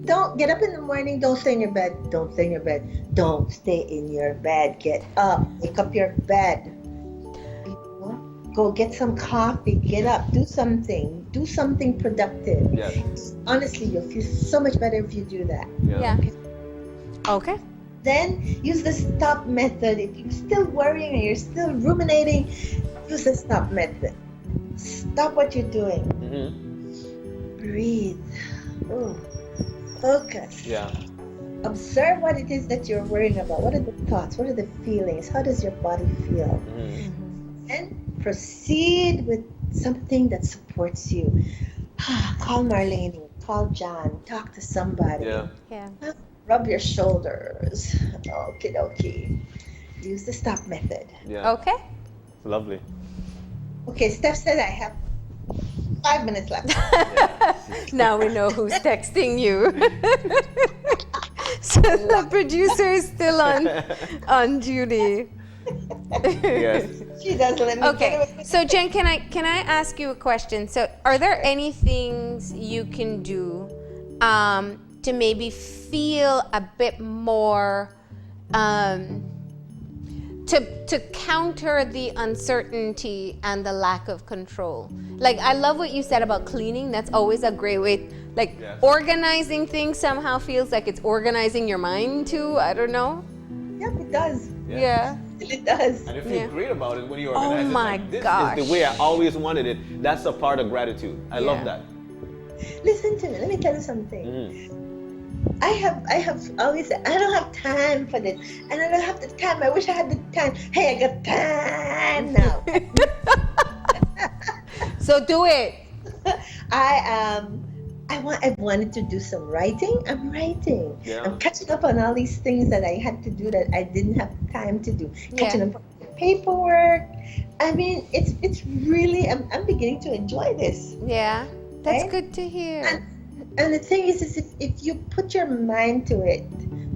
Don't get up in the morning. Don't stay in your bed. Don't stay in your bed. Don't stay in your bed. Get up. Make up your bed. Go get some coffee. Get up. Do something. Do something productive. Yes. Honestly, you'll feel so much better if you do that. Yeah. Okay. Then use the stop method. If you're still worrying and you're still ruminating, use the stop method. Stop what you're doing. Mm-hmm. Breathe. Ooh. Focus. Yeah. Observe what it is that you're worrying about. What are the thoughts? What are the feelings? How does your body feel? Mm-hmm. And proceed with something that supports you. Call Marlene. Call John. Talk to somebody. Yeah. Yeah. Rub your shoulders. Okie dokie. Use the stop method. Yeah. Okay. Lovely. Okay, Steph said I have 5 minutes left. Now we know who's texting you. So the producer is still on duty. Yes. She doesn't let me get Okay. away. So Jen, can I ask you a question? So are there any things you can do to maybe feel a bit more to counter the uncertainty and the lack of control? Like, I love what you said about cleaning. That's always a great way. Like, Yes. organizing things somehow feels like it's organizing your mind too. I don't know. Yep, it does. Yeah. It does. And you feel Yeah. great about it when you Oh organize it. my Like, this gosh. is the way I always wanted it. That's a part of gratitude. I love Yeah. that. Listen to me. Let me tell you something. Mm. I have always said, I don't have time for this. And I don't have the time. I wish I had the time. Hey, I got time now. So do it. I wanted to do some writing. I'm writing. Yeah. I'm catching up on all these things that I had to do that I didn't have time to do. Catching up on the paperwork. I mean, it's really I'm beginning to enjoy this. Yeah. That's Right? good to hear. And the thing is if you put your mind to it,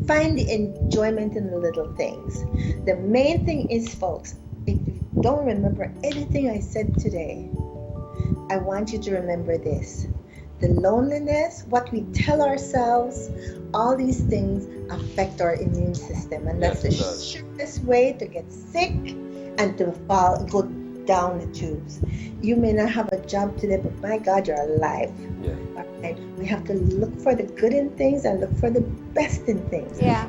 find the enjoyment in the little things. The main thing is, folks, if you don't remember anything I said today, I want you to remember this. The loneliness, what we tell ourselves, all these things affect our immune system. And that's Yes, it the does. surest way to get sick and to go down the tubes. You may not have a job today, but my God, you're alive. Yeah. Right? We have to look for the good in things and look for the best in things. Yeah.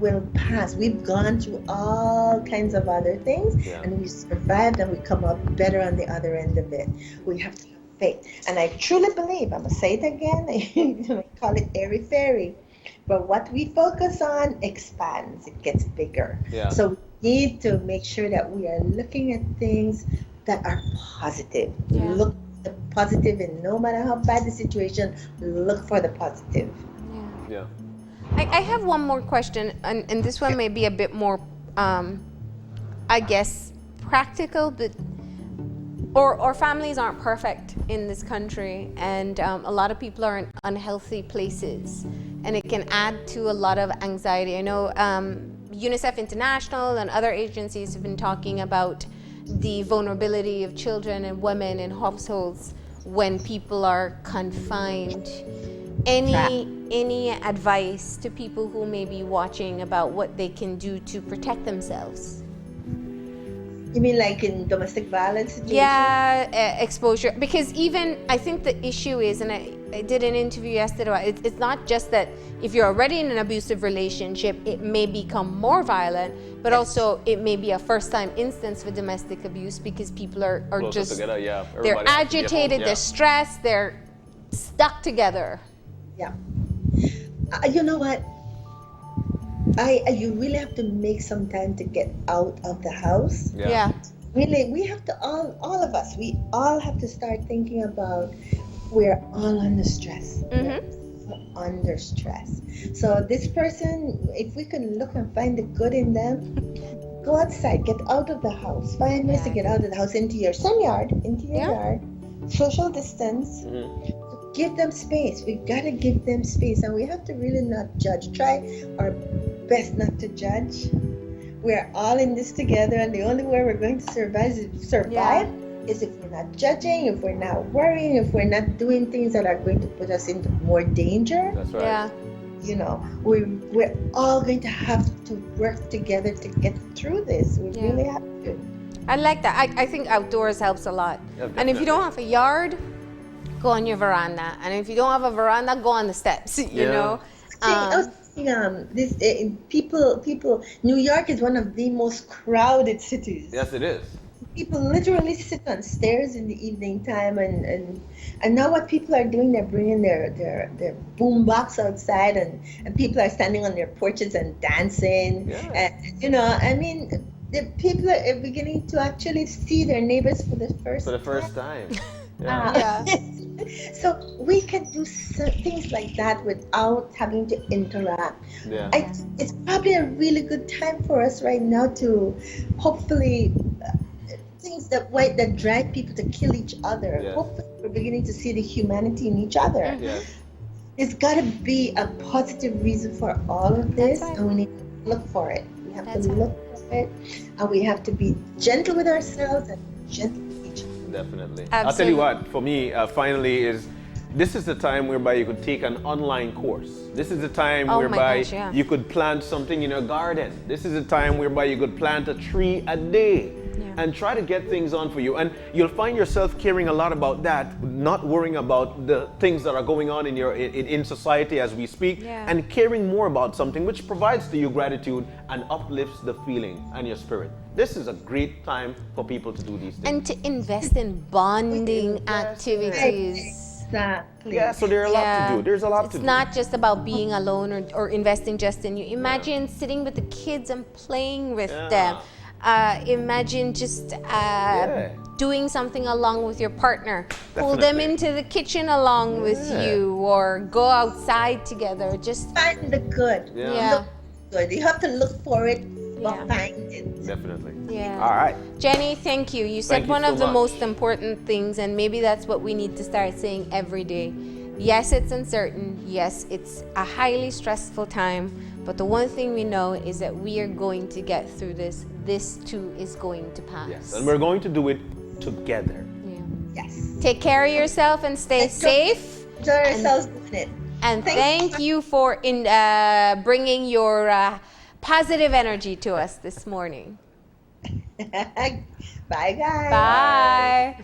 Will pass. We've gone through all kinds of other things, Yeah. and we survived, and we come out better on the other end of it. We have to have faith, and I truly believe. I'm gonna say it again. I call it airy fairy. But what we focus on expands, it gets bigger. Yeah. So we need to make sure that we are looking at things that are positive. Yeah. Look at the positive, and no matter how bad the situation, look for the positive. Yeah. I have one more question, and this one may be a bit more, I guess, practical, but or families aren't perfect in this country, and a lot of people are in unhealthy places, and it can add to a lot of anxiety. I know UNICEF International and other agencies have been talking about the vulnerability of children and women in households when people are confined. Any advice to people who may be watching about what they can do to protect themselves? You mean like in domestic violence situations? Yeah, exposure. Because even, I think the issue is, and I did an interview yesterday, it's not just that if you're already in an abusive relationship, it may become more violent, but also it may be a first-time instance for domestic abuse because people are Closer just, together, yeah. they're Everybody has to be at home, agitated, yeah. they're stressed, they're stuck together. Yeah. You know what? You really have to make some time to get out of the house. Yeah. Really, we have to all of us. We all have to start thinking about we're all under stress. Mm-hmm. Under stress. So this person, if we can look and find the good in them, go outside, get out of the house, find ways to get out of the house into your sun yard, into your yard, social distance. Give them space. We gotta give them space, and we have to really not judge. Try our best not to judge. We're all in this together, and the only way we're going to survive is if we're not judging, if we're not worrying, if we're not doing things that are going to put us into more danger. That's right. Yeah. You know, we're all going to have to work together to get through this. We really have to. I like that. I think outdoors helps a lot. Yeah, and if you don't have a yard, go on your veranda. And if you don't have a veranda, go on the steps, you know? People, New York is one of the most crowded cities. Yes, it is. People literally sit on stairs in the evening time, and now what people are doing, they're bringing their boom box outside, and people are standing on their porches and dancing. Yeah. And, you know, I mean, the people are beginning to actually see their neighbors for the first time. Yeah. So we can do things like that without having to interact. Yeah. It's probably a really good time for us right now to hopefully things that drive people to kill each other. Yeah. Hopefully we're beginning to see the humanity in each other. Yes. There's got to be a positive reason for all of this, That's right. and we need to look for it. We have That's to right. look for it, and we have to be gentle with ourselves and gentle with each other. Definitely. Absolutely. I'll tell you what, for me, finally, this is the time whereby you could take an online course. This is the time Oh my whereby gosh, yeah. you could plant something in your garden. This is the time whereby you could plant a tree a day and try to get things on for you. And you'll find yourself caring a lot about that, not worrying about the things that are going on in society as we speak, and caring more about something which provides to you gratitude and uplifts the feeling and your spirit. This is a great time for people to do these things. And to invest in bonding activities. Exactly. Yeah, so there's a lot to do. There's a lot to do. It's not just about being alone or investing just in you. Imagine sitting with the kids and playing with them. Imagine just doing something along with your partner. Pull them into the kitchen along with you, or go outside together. Just Find the good. Yeah. Good. You have to look for it, but Yeah. find it. Definitely. Yeah. All right. Jenny, thank you. You said Thank you one so of the much. most important things, and maybe that's what we need to start saying every day. Yes, it's uncertain. Yes, it's a highly stressful time. But the one thing we know is that we are going to get through this. This too is going to pass. Yes, and we're going to do it together. Yeah. Yes. Take care of yourself and stay Enjoy- safe. Enjoy ourselves doing it. And Thank thank you for bringing your positive energy to us this morning. Bye, guys. Bye.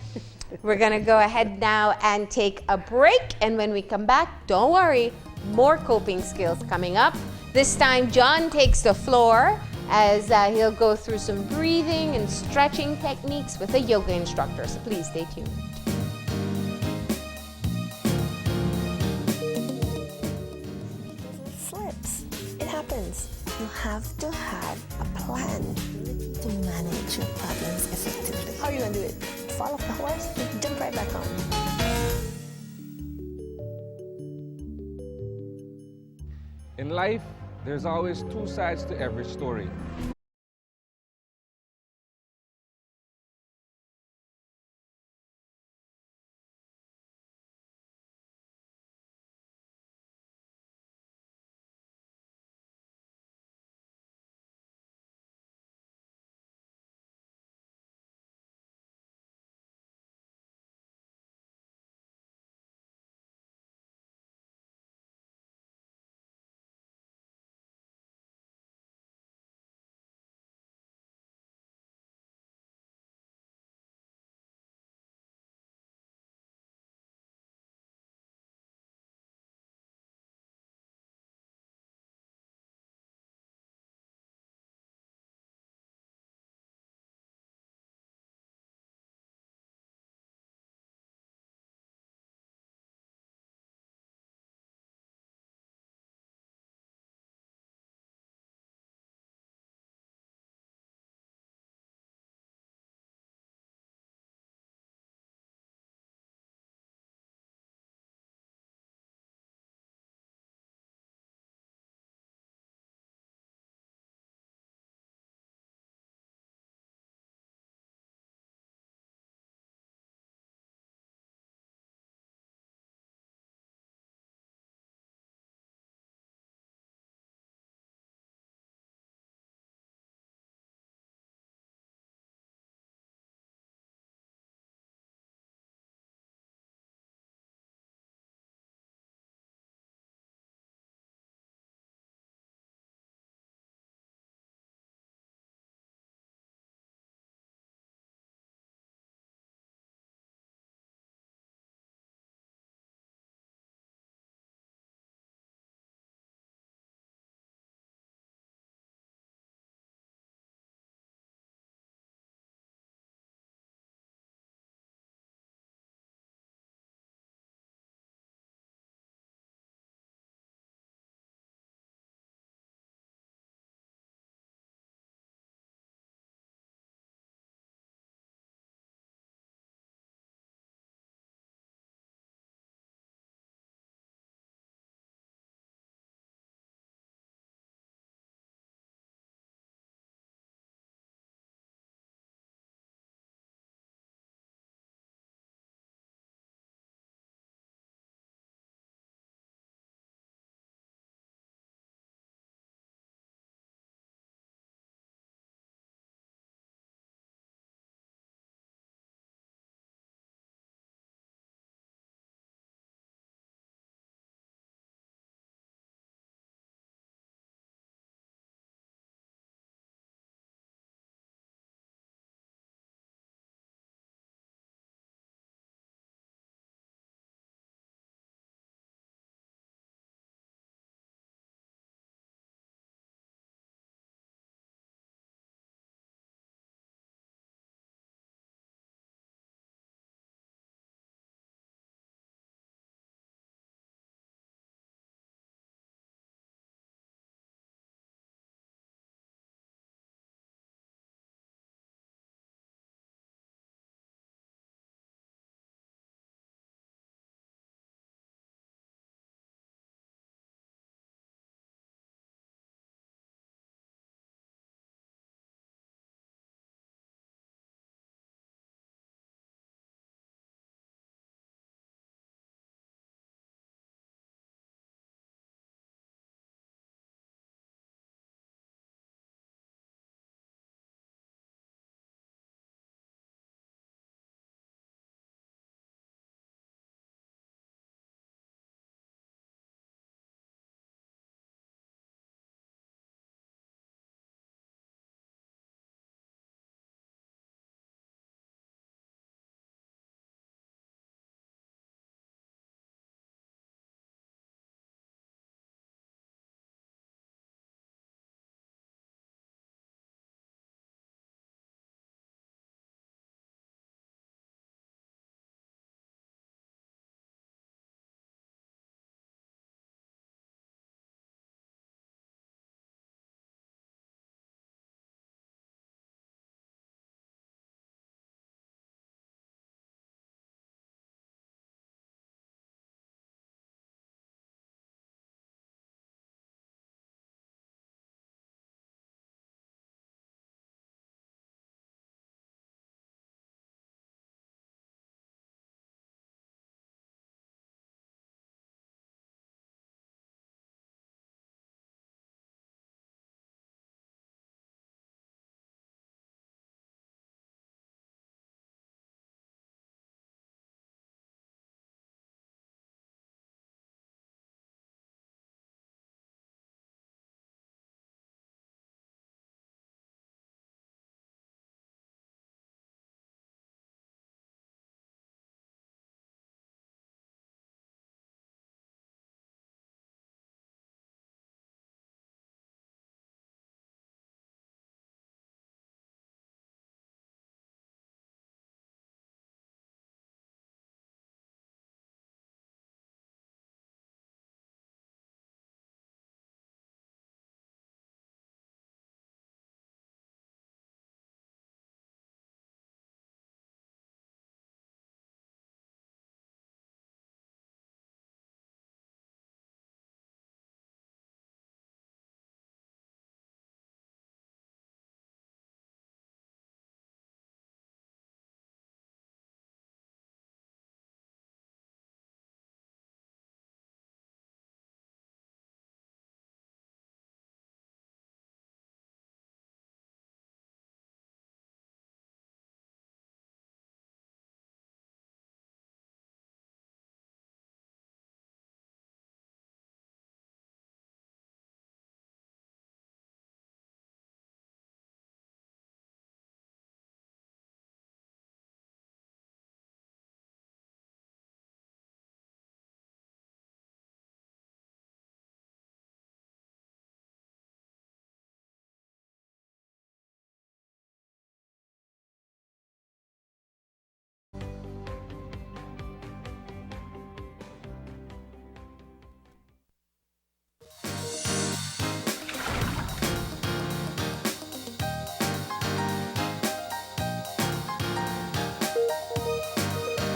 We're going to go ahead now and take a break. And when we come back, don't worry, more coping skills coming up. This time, John takes the floor as he'll go through some breathing and stretching techniques with a yoga instructor. So please stay tuned. Slip. slips. It happens. You have to have a plan to manage your problems effectively. How are you going to do it? Fall off the horse? Jump right back on. In life, there's always two sides to every story.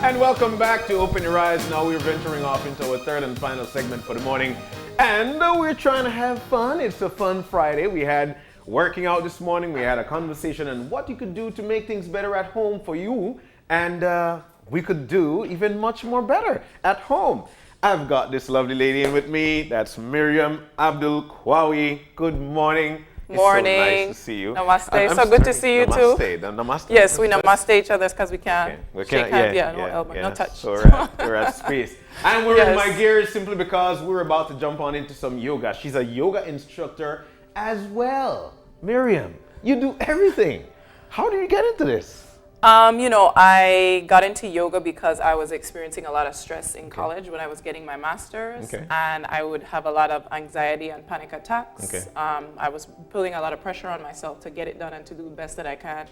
And welcome back to Open Your Eyes. Now we're venturing off into our third and final segment for the morning. And we're trying to have fun. It's a fun Friday. We had working out this morning. We had a conversation on what you could do to make things better at home for you. And we could do even much more better at home. I've got this lovely lady in with me. That's Miriam Abdul Kwawi. Good morning. Morning. It's so nice to see you. Namaste. So good to see you too. Namaste. Yes, we namaste each other because we can't Okay. We shake can't- hands. yeah, No elbow, no touch. So we're at space. And we're in Yes. my gears simply because we're about to jump on into some yoga. She's a yoga instructor as well. Miriam, you do everything. How did you get into this? I got into yoga because I was experiencing a lot of stress in college when I was getting my master's. Okay. And I would have a lot of anxiety and panic attacks. Okay. I was putting a lot of pressure on myself to get it done and to do the best that I can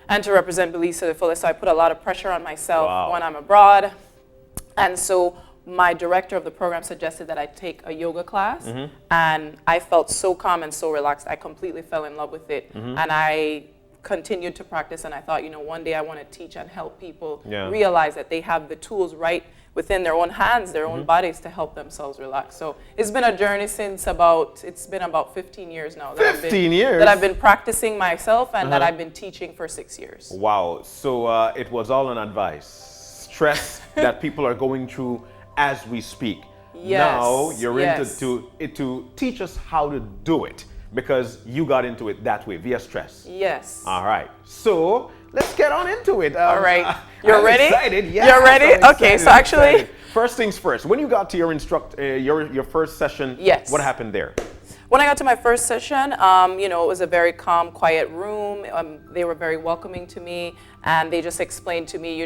and to represent Belize to the fullest. So I put a lot of pressure on myself Wow. when I'm abroad. And so my director of the program suggested that I take a yoga class, and I felt so calm and so relaxed. I completely fell in love with it, and I continued to practice. And I thought, one day I want to teach and help people realize that they have the tools right within their own hands, their own bodies, to help themselves relax. So it's been a journey since about 15 years now. 15 years? That I've been practicing myself and that I've been teaching for 6 years. Wow. So it was all an advice. Stress that people are going through as we speak. Yes, Now you're yes. into to teach us how to do it because you got into it that way, via stress. Yes. All right. So let's get on into it. All right. You're I'm ready? Excited. Yes, You're ready? I'm Okay, excited, so I'm actually- excited. First things first. When you got to your first session, Yes. what happened there? When I got to my first session, it was a very calm, quiet room. They were very welcoming to me, and they just explained to me,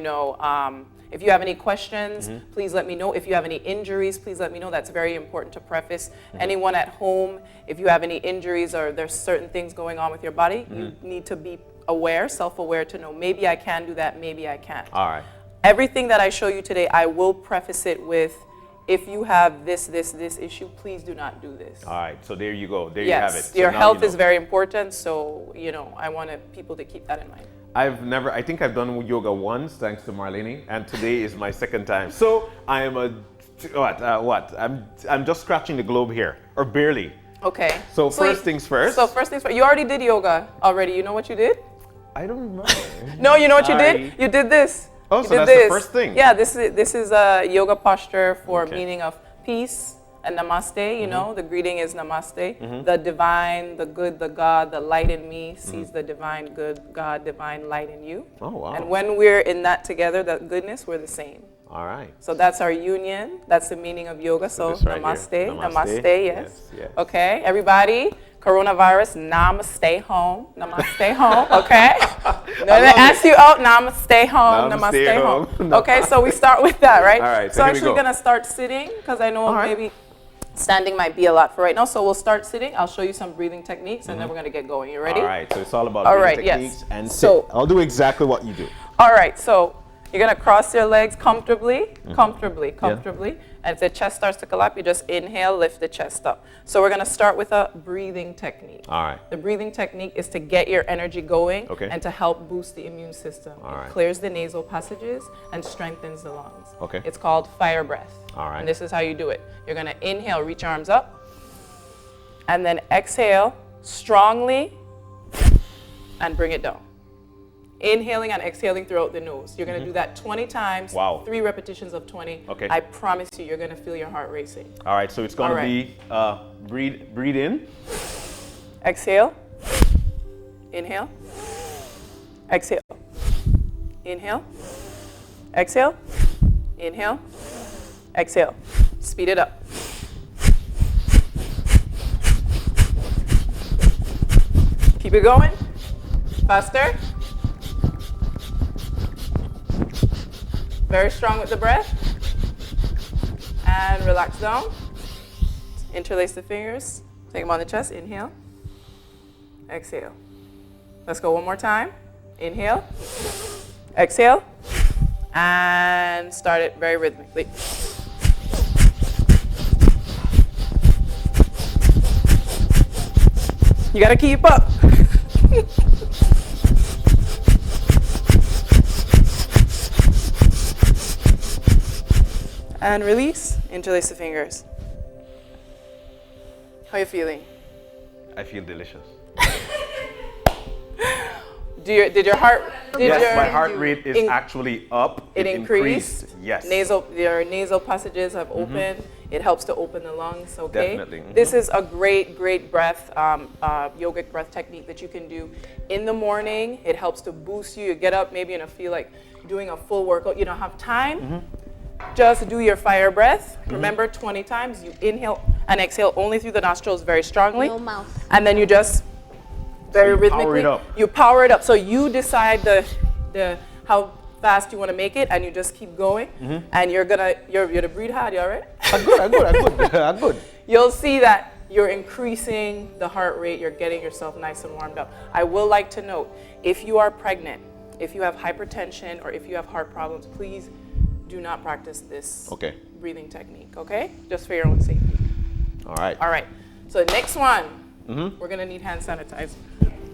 if you have any questions, please let me know. If you have any injuries, please let me know. That's very important to preface. Anyone at home, if you have any injuries or there's certain things going on with your body, you need to be aware, self-aware, to know maybe I can do that, maybe I can't. All right. Everything that I show you today, I will preface it with, if you have this issue, please do not do this. All right. So there you go. There you have it. Yes, So your now health you know. is very important, so, I wanted people to keep that in mind. I think I've done yoga once, thanks to Marlene, and today is my second time. So I am I'm just scratching the globe here, or barely. Okay. So first things first. So first things first. You already did yoga already. You know what you did? I don't remember. No, you know what you I- did? You did this. Oh, You so did that's the this. first thing. Yeah, this is a yoga posture for Okay. meaning of peace and namaste, the greeting is namaste. The divine, the good, the God, the light in me sees the divine, good, God, divine light in you. Oh, wow. And when we're in that together, that goodness, we're the same. All right. So that's our union. That's the meaning of yoga. So this right here. namaste, Namaste. namaste, yes. Yes. Okay, everybody, coronavirus, namaste home, namaste home, okay? No, they ask you out, namaste home, Namaste namaste home. home. Okay, so we start with that, right? All right, so So here we actually go. gonna start sitting, because I know All right. maybe standing might be a lot for right now. So we'll start sitting. I'll show you some breathing techniques, and then we're gonna get going. You ready? All right. So it's all about All breathing right, yes. techniques and sit. So- I'll do exactly what you do. All right, so you're gonna cross your legs comfortably, comfortably. And if the chest starts to collapse, you just inhale, lift the chest up. So we're gonna start with a breathing technique. All right. The breathing technique is to get your energy going Okay. and to help boost the immune system. All right. It clears the nasal passages and strengthens the lungs. Okay. It's called fire breath. All right. And this is how you do it. You're gonna inhale, reach your arms up, and then exhale strongly and bring it down. Inhaling and exhaling throughout the nose. You're gonna do that 20 times, Wow. 3 repetitions of 20. Okay. I promise you, you're gonna feel your heart racing. All right. So it's gonna All right. be breathe in. Exhale, inhale, exhale, inhale, exhale, inhale, exhale. Speed it up. Keep it going. Faster. Very strong with the breath. And relax down. Interlace the fingers. Take them on the chest. Inhale. Exhale. Let's go one more time. Inhale. Exhale. And start it very rhythmically. You gotta keep up. And release. Interlace the fingers. How you feeling? I feel delicious. Did your heart? Yes, my heart rate is actually up. It increased. Yes. Your nasal passages have opened. It helps to open the lungs. Okay. Definitely. This is a great breath, yogic breath technique that you can do in the morning. It helps to boost you. You get up maybe and feel like doing a full workout. You don't have time. Just do your fire breath. Remember, 20 times. You inhale and exhale only through the nostrils very strongly. No mouth. And then you just very rhythmically. Power it up. You power it up. So you decide the how fast you want to make it, and you just keep going. And you're to breathe hard. You all right? I'm good. You'll see that you're increasing the heart rate. You're getting yourself nice and warmed up. I will like to note, if you are pregnant, if you have hypertension, or if you have heart problems, please do not practice this breathing technique. Okay? Just for your own safety. All right. All right. So the next one, we're gonna need hand sanitizer.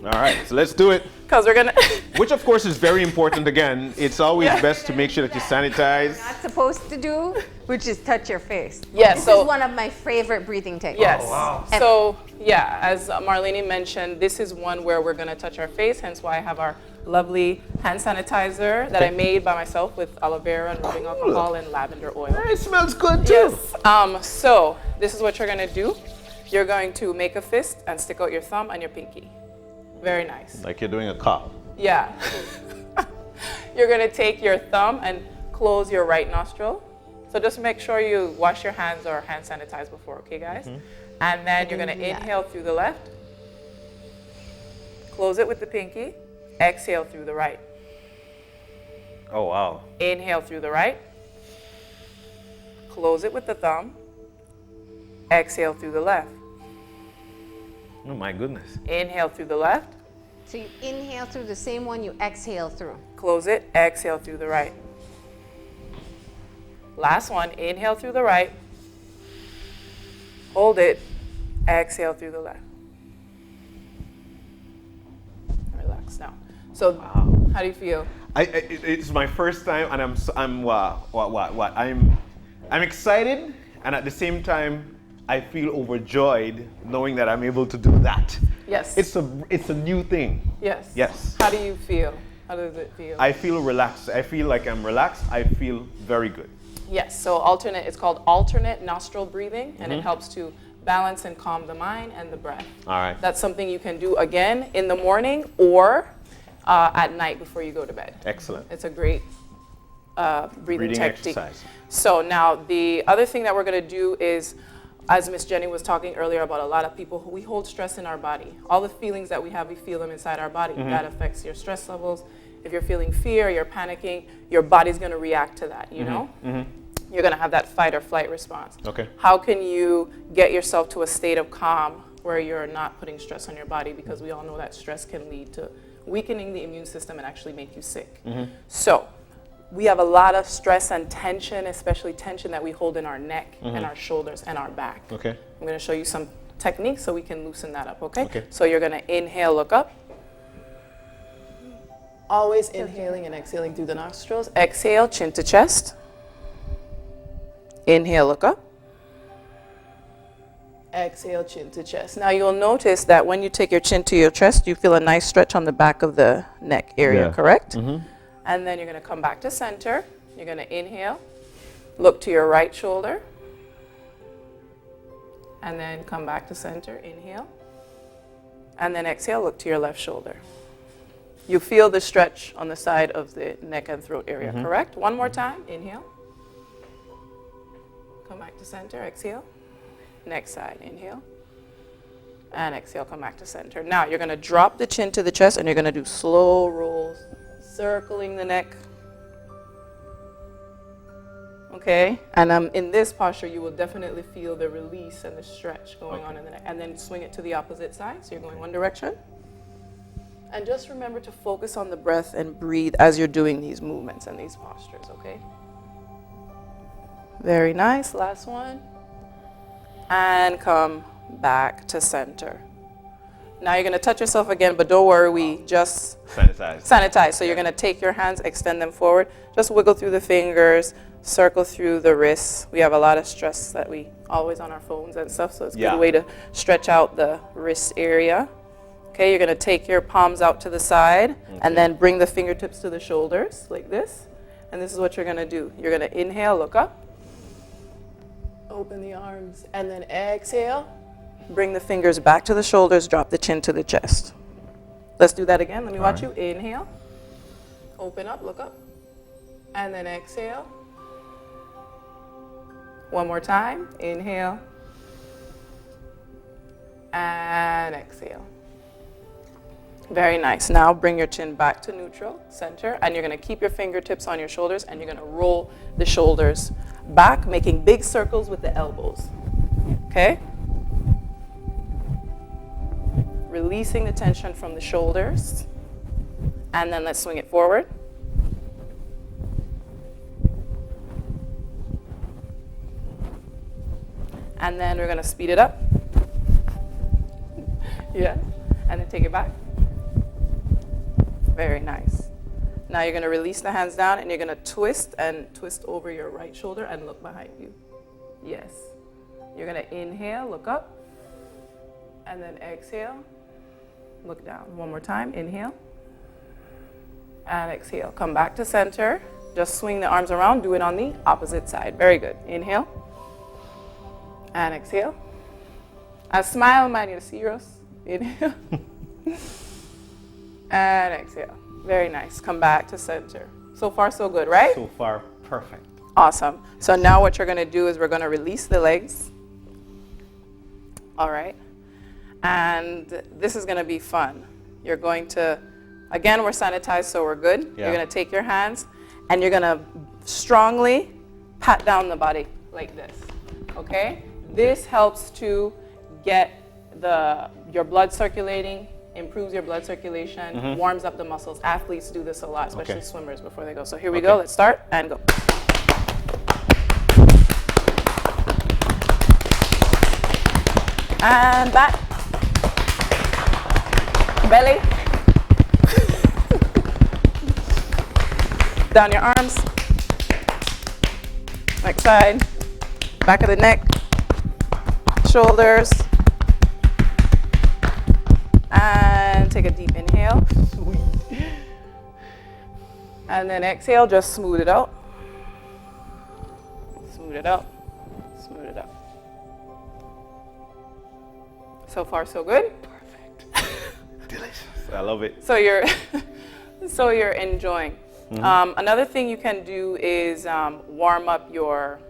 All right, so let's do it. Because we're gonna. Which of course is very important. Again, it's always best to make sure that you sanitize. Not supposed to do, which is touch your face. Yes. This So is one of my favorite breathing techniques. yes. Oh, wow. So yeah, as Marlene mentioned, this is one where we're gonna touch our face. Hence why I have our lovely hand sanitizer that I made by myself with aloe vera and rubbing alcohol and lavender oil. It smells good too. Yes. So this is what you're gonna do. You're going to make a fist and stick out your thumb and your pinky. Very nice. Like you're doing a cop. Yeah. You're gonna take your thumb and close your right nostril. So just make sure you wash your hands or hand sanitize before, okay guys? And then you're gonna inhale through the left. Close it with the pinky. Exhale through the right. Oh, wow. Inhale through the right. Close it with the thumb. Exhale through the left. Oh, my goodness. Inhale through the left. So you inhale through the same one you exhale through. Close it. Exhale through the right. Last one. Inhale through the right. Hold it. Exhale through the left. Relax now. So, how do you feel? It's my first time, and I'm excited, and at the same time, I feel overjoyed knowing that I'm able to do that. Yes. It's a new thing. Yes. Yes. How do you feel? How does it feel? I feel relaxed. I feel like I'm relaxed. I feel very good. Yes. So it's called alternate nostril breathing, and it helps to balance and calm the mind and the breath. All right. That's something you can do again in the morning or at night before you go to bed. Excellent. It's a great breathing technique. Exercise. So now the other thing that we're going to do is, as Miss Jenny was talking earlier about, a lot of people, we hold stress in our body. All the feelings that we have, we feel them inside our body. That affects your stress levels. If you're feeling fear, you're panicking, your body's going to react to that, you know? You're going to have that fight or flight response. Okay. How can you get yourself to a state of calm where you're not putting stress on your body? Because we all know that stress can lead to weakening the immune system and actually make you sick. So we have a lot of stress and tension, especially tension that we hold in our neck and our shoulders and our back. Okay. I'm going to show you some techniques so we can loosen that up, okay? Okay. So you're going to inhale, look up. Always inhaling and exhaling through the nostrils. Exhale, chin to chest. Inhale, look up. Exhale, chin to chest. Now you'll notice that when you take your chin to your chest, you feel a nice stretch on the back of the neck area, correct? And then you're going to come back to center. You're going to inhale, look to your right shoulder, and then come back to center, inhale, and then exhale, look to your left shoulder. You feel the stretch on the side of the neck and throat area, correct? One more time, inhale. Come back to center, exhale. Next side, inhale. And exhale, come back to center. Now you're going to drop the chin to the chest and you're going to do slow rolls, circling the neck. Okay? And in this posture, you will definitely feel the release and the stretch going on in the neck. And then swing it to the opposite side. So you're going one direction. And just remember to focus on the breath and breathe as you're doing these movements and these postures, okay? Very nice. Last one. And come back to center. Now you're going to touch yourself again, but don't worry, we just sanitize. So you're going to take your hands, extend them forward, just wiggle through the fingers, circle through the wrists. We have a lot of stress that we always on our phones and stuff, so it's a good way to stretch out the wrist area. Okay, you're going to take your palms out to the side and then bring the fingertips to the shoulders like this. And this is what you're going to do. You're going to inhale, look up, open the arms, and then exhale. Bring the fingers back to the shoulders, drop the chin to the chest. Let's do that again. Let me watch you. Inhale, open up, look up, and then exhale. One more time. Inhale, and exhale. Very nice. Now bring your chin back to neutral, center, and you're going to keep your fingertips on your shoulders, and you're going to roll the shoulders back, making big circles with the elbows. Okay? Releasing the tension from the shoulders, and then let's swing it forward. And then we're going to speed it up. Yeah. And then take it back. Very nice. Now you're going to release the hands down, and you're going to twist over your right shoulder and look behind you. Yes. You're going to inhale, look up, and then exhale, look down. One more time. Inhale, and exhale. Come back to center. Just swing the arms around. Do it on the opposite side. Very good. Inhale, and exhale. And smile, man. You're serious. Inhale. And exhale. Very nice. Come back to center. So far, so good, right? So far, perfect. Awesome. So now what you're going to do is we're going to release the legs. All right. And this is going to be fun. You're going to, again, we're sanitized, so we're good. Yeah. You're going to take your hands, and you're going to strongly pat down the body like this. Okay? This helps to get your blood circulating, improves your blood circulation, warms up the muscles. Athletes do this a lot, especially swimmers before they go. So here we go. Let's start and go. And back. Belly. Down your arms. Next side. Back of the neck. Shoulders. And take a deep inhale. Sweet. And then exhale, just smooth it out. Smooth it out. Smooth it out. So far, so good? Perfect. Delicious. I love it. So you're enjoying. Another thing you can do is warm up your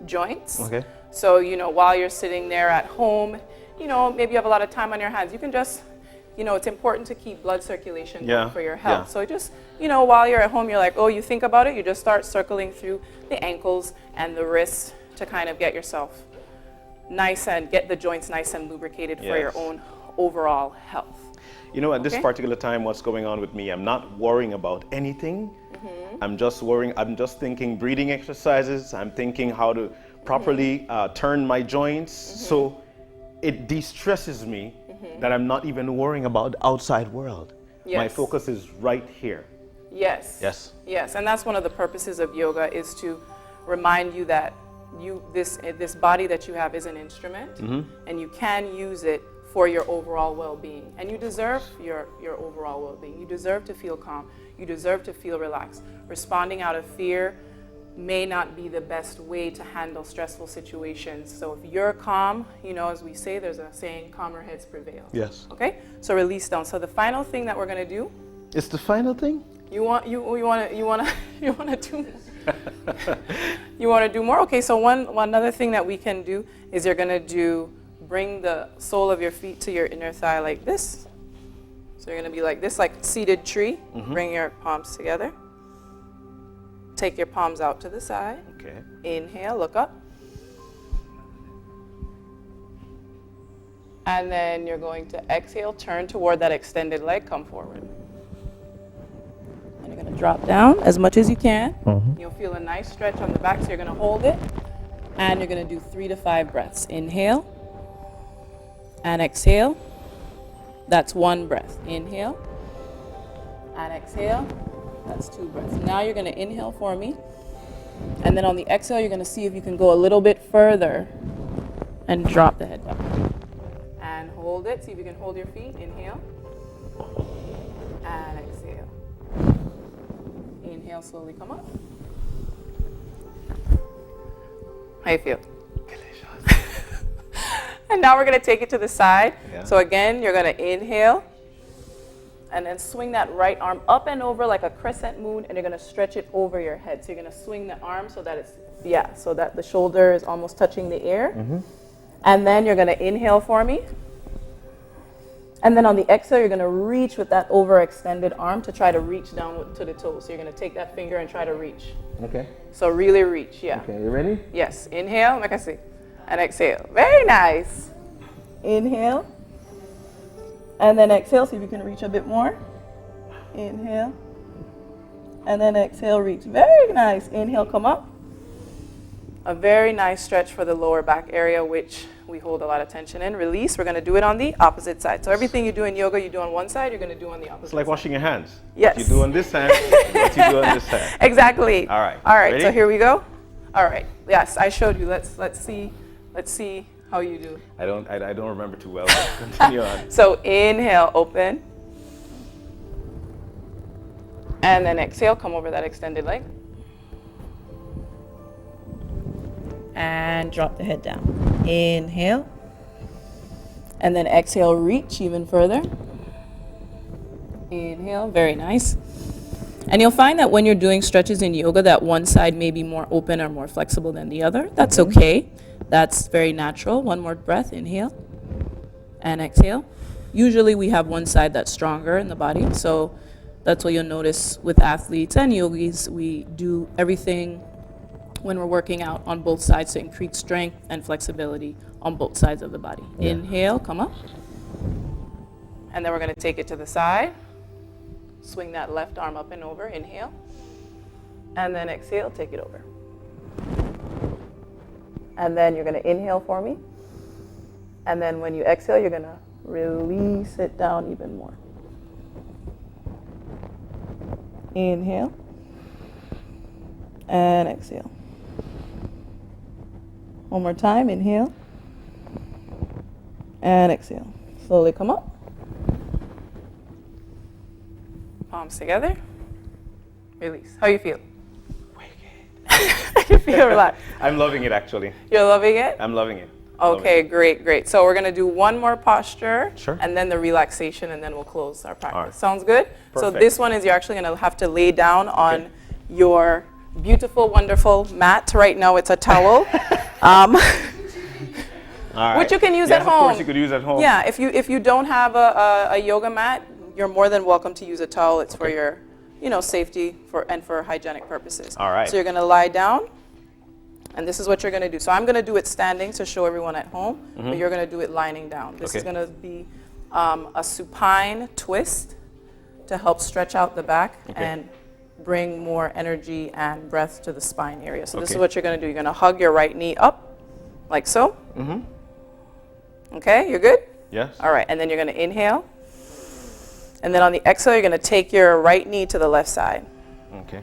joints. Okay. So, while you're sitting there at home, maybe you have a lot of time on your hands. You can just, it's important to keep blood circulation going for your health. Yeah. So just, while you're at home, you're like, oh, you think about it, you just start circling through the ankles and the wrists to kind of get yourself nice and get the joints nice and lubricated for your own overall health. At this particular time, what's going on with me, I'm not worrying about anything. I'm just thinking breathing exercises. I'm thinking how to properly turn my joints. So it de-stresses me that I'm not even worrying about the outside world. Yes. My focus is right here. Yes. Yes. Yes, and that's one of the purposes of yoga, is to remind you that this body that you have is an instrument, and you can use it for your overall well-being. And you deserve your overall well-being. You deserve to feel calm. You deserve to feel relaxed. Responding out of fear may not be the best way to handle stressful situations. So if you're calm, as we say, there's a saying, calmer heads prevail. Yes. Okay? So release down. So the final thing that we're going to do. It's the final thing? You want to do you want to do more? Okay, so one other thing that we can do is you're going to bring the sole of your feet to your inner thigh like this. So you're going to be like this, like seated tree. Bring your palms together. Take your palms out to the side. Okay. Inhale, look up. And then you're going to exhale, turn toward that extended leg, come forward. And you're going to drop down as much as you can. You'll feel a nice stretch on the back, so you're going to hold it. And you're going to do 3 to 5 breaths. Inhale. And exhale. That's 1 breath. Inhale and exhale. That's 2 breaths. Now you're going to inhale for me. And then on the exhale, you're going to see if you can go a little bit further and drop the head down. And hold it. See if you can hold your feet. Inhale and exhale. Inhale, slowly come up. How you feel? And now we're going to take it to the side. Yeah. So again, you're going to inhale and then swing that right arm up and over like a crescent moon, and you're going to stretch it over your head. So you're going to swing the arm so that so that the shoulder is almost touching the air. Mm-hmm. And then you're going to inhale for me. And then on the exhale, you're going to reach with that overextended arm to try to reach down to the toes. So you're going to take that finger and try to reach. Okay. So really reach, yeah. Okay, you ready? Yes, inhale, like I say, and exhale. Very nice. Inhale. And then exhale, see if you can reach a bit more. Inhale. And then exhale, reach. Very nice. Inhale, come up. A very nice stretch for the lower back area, which we hold a lot of tension in. Release. We're going to do it on the opposite side. So everything you do in yoga, you do on one side, you're going to do on the opposite It's like side. washing your hands. Yes. What you do on this hand, what you do on this side. Exactly. All right. All right, Ready? so here we go. All right. Yes, I showed you. Let's see how you do. I don't remember too well. But continue on. So inhale, open. And then exhale, come over that extended leg. And drop the head down. Inhale. And then exhale, reach even further. Inhale, very nice. And you'll find that when you're doing stretches in yoga, that one side may be more open or more flexible than the other. That's okay. That's very natural. One more breath, inhale and exhale. Usually we have one side that's stronger in the body. So that's what you'll notice with athletes and yogis. We do everything when we're working out on both sides to increase strength and flexibility on both sides of the body. Yeah. Inhale, come up. And then we're going to take it to the side. Swing that left arm up and over. Inhale. And then exhale, take it over. And then you're going to inhale for me. And then when you exhale, you're going to release it down even more. Inhale. And exhale. One more time. Inhale. And exhale. Slowly come up. Palms together. Release. How you feel? You feel relaxed. I'm loving it, actually. You're loving it? I'm loving it. Okay, great. So we're going to do one more posture, Sure. and then the relaxation, and then we'll close our practice. All right. Sounds good? Perfect. So this one is you're actually going to have to lay down on your beautiful, wonderful mat. Right now it's a towel. All right. Which you can use Yes, at home. Of course, you could use at home. Yeah, if you don't have a yoga mat, you're more than welcome to use a towel. It's for your safety and for hygienic purposes. All right. So you're going to lie down. And this is what you're going to do. So I'm going to do it standing to show everyone at home, but you're going to do it lying down. This is going to be a supine twist to help stretch out the back and bring more energy and breath to the spine area. So this is what you're going to do. You're going to hug your right knee up, like so. Okay, you're good? Yes. All right, and then you're going to inhale. And then on the exhale, you're going to take your right knee to the left side. Okay.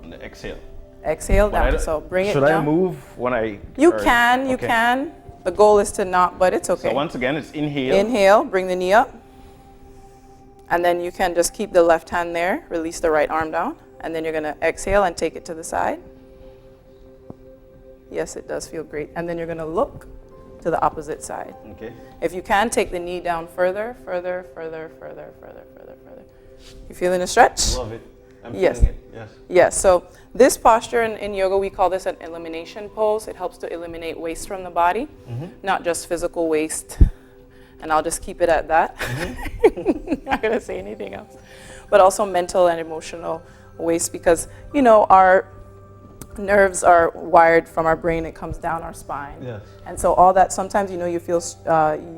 On the exhale. Exhale down. So bring it down. Should I move when I... You can. The goal is to not, but it's okay. So once again, it's inhale. Inhale, bring the knee up. And then you can just keep the left hand there. Release the right arm down. And then you're going to exhale and take it to the side. Yes, it does feel great. And then you're going to look to the opposite side. Okay. If you can, take the knee down further. You feeling a stretch? Love it. I'm Yes. feeling it. Yes. Yes, so this posture in yoga, we call this an elimination pose. It helps to eliminate waste from the body, not just physical waste. And I'll just keep it at that. Not going to say anything else. But also mental and emotional waste because, our nerves are wired from our brain. It comes down our spine. Yes. And so all that, sometimes, you feel,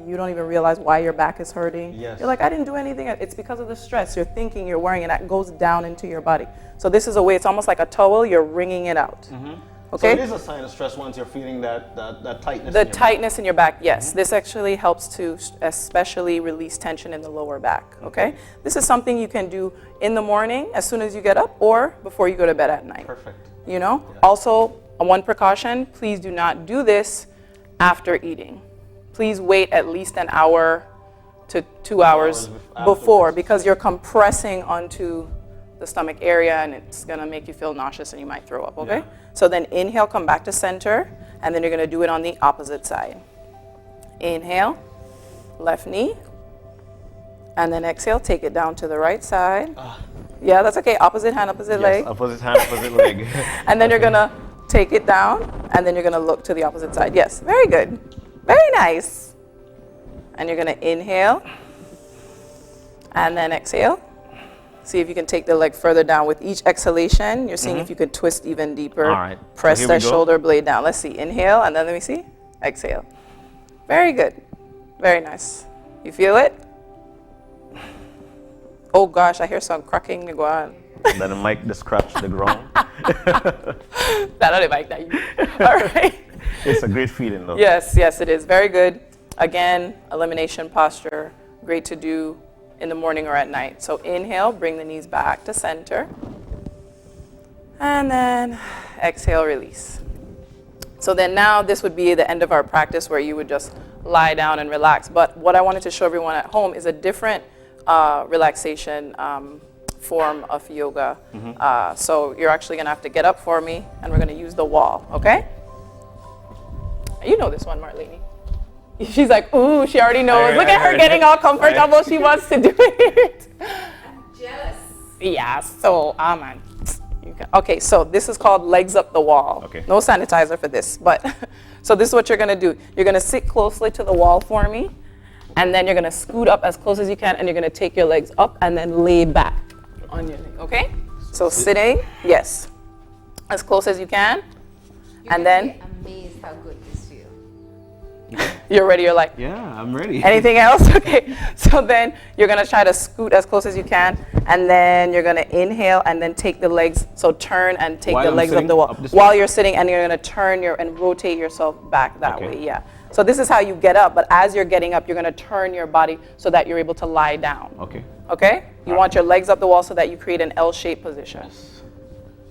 you don't even realize why your back is hurting. Yes. You're like, I didn't do anything. It's because of the stress. You're thinking, you're worrying, and that goes down into your body. So this is a way, it's almost like a towel. You're wringing it out. Okay? So it is a sign of stress once you're feeling that tightness. The in your tightness in your back, yes. This actually helps to especially release tension in the lower back, okay? This is something you can do in the morning as soon as you get up or before you go to bed at night. Perfect. You know? Also, one precaution, please do not do this after eating. Please wait at least an hour to 2 hours before, because you're compressing onto the stomach area and it's gonna make you feel nauseous and you might throw up, okay? So then inhale, come back to center, and then you're gonna do it on the opposite side. Inhale, left knee, and then exhale, take it down to the right side. Yeah, that's okay, opposite hand, opposite leg. Opposite hand, opposite leg. And then you're gonna take it down, and then you're gonna look to the opposite side. Yes, very good, very nice. And you're gonna inhale, and then exhale. See if you can take the leg further down. With each exhalation, you're seeing if you can twist even deeper. All right. Press So here that we go. shoulder blade down. Let's see, inhale, and then let me see, exhale. Very good, very nice. You feel it? Oh gosh, I hear some cracking. Go on. Then the mic just scratch the ground. That don't like that. All right. It's a great feeling though. Yes, yes, it is. Very good. Again, elimination posture. Great to do in the morning or at night. So inhale, bring the knees back to center. And then exhale, release. So then now this would be the end of our practice where you would just lie down and relax. But what I wanted to show everyone at home is a different relaxation form of yoga. So you're actually gonna have to get up for me and we're gonna use the wall, okay? You know this one, Marlene. She's like, ooh, she already knows. Look at her getting all comfortable. She wants to do it. I'm jealous. Yeah, so, man. Okay, so this is called legs up the wall. Okay. No sanitizer for this, but, so this is what you're gonna do. You're gonna sit closely to the wall for me, and then you're gonna scoot up as close as you can, and you're gonna take your legs up and then lay back on your leg, okay? So sitting, yes, as close as you can, and then amazed how good this feels. you're ready, you're like, Yeah, I'm ready. anything else? Okay, so then you're gonna try to scoot as close as you can, and then you're gonna inhale and then take the legs, so turn and take While the I'm legs up sitting the wall. up this While way? you're sitting, and you're gonna turn and rotate yourself back that Okay. way, yeah. So this is how you get up, but as you're getting up, you're gonna turn your body so that you're able to lie down. Okay. Okay? You want your legs up the wall so that you create an L-shaped position.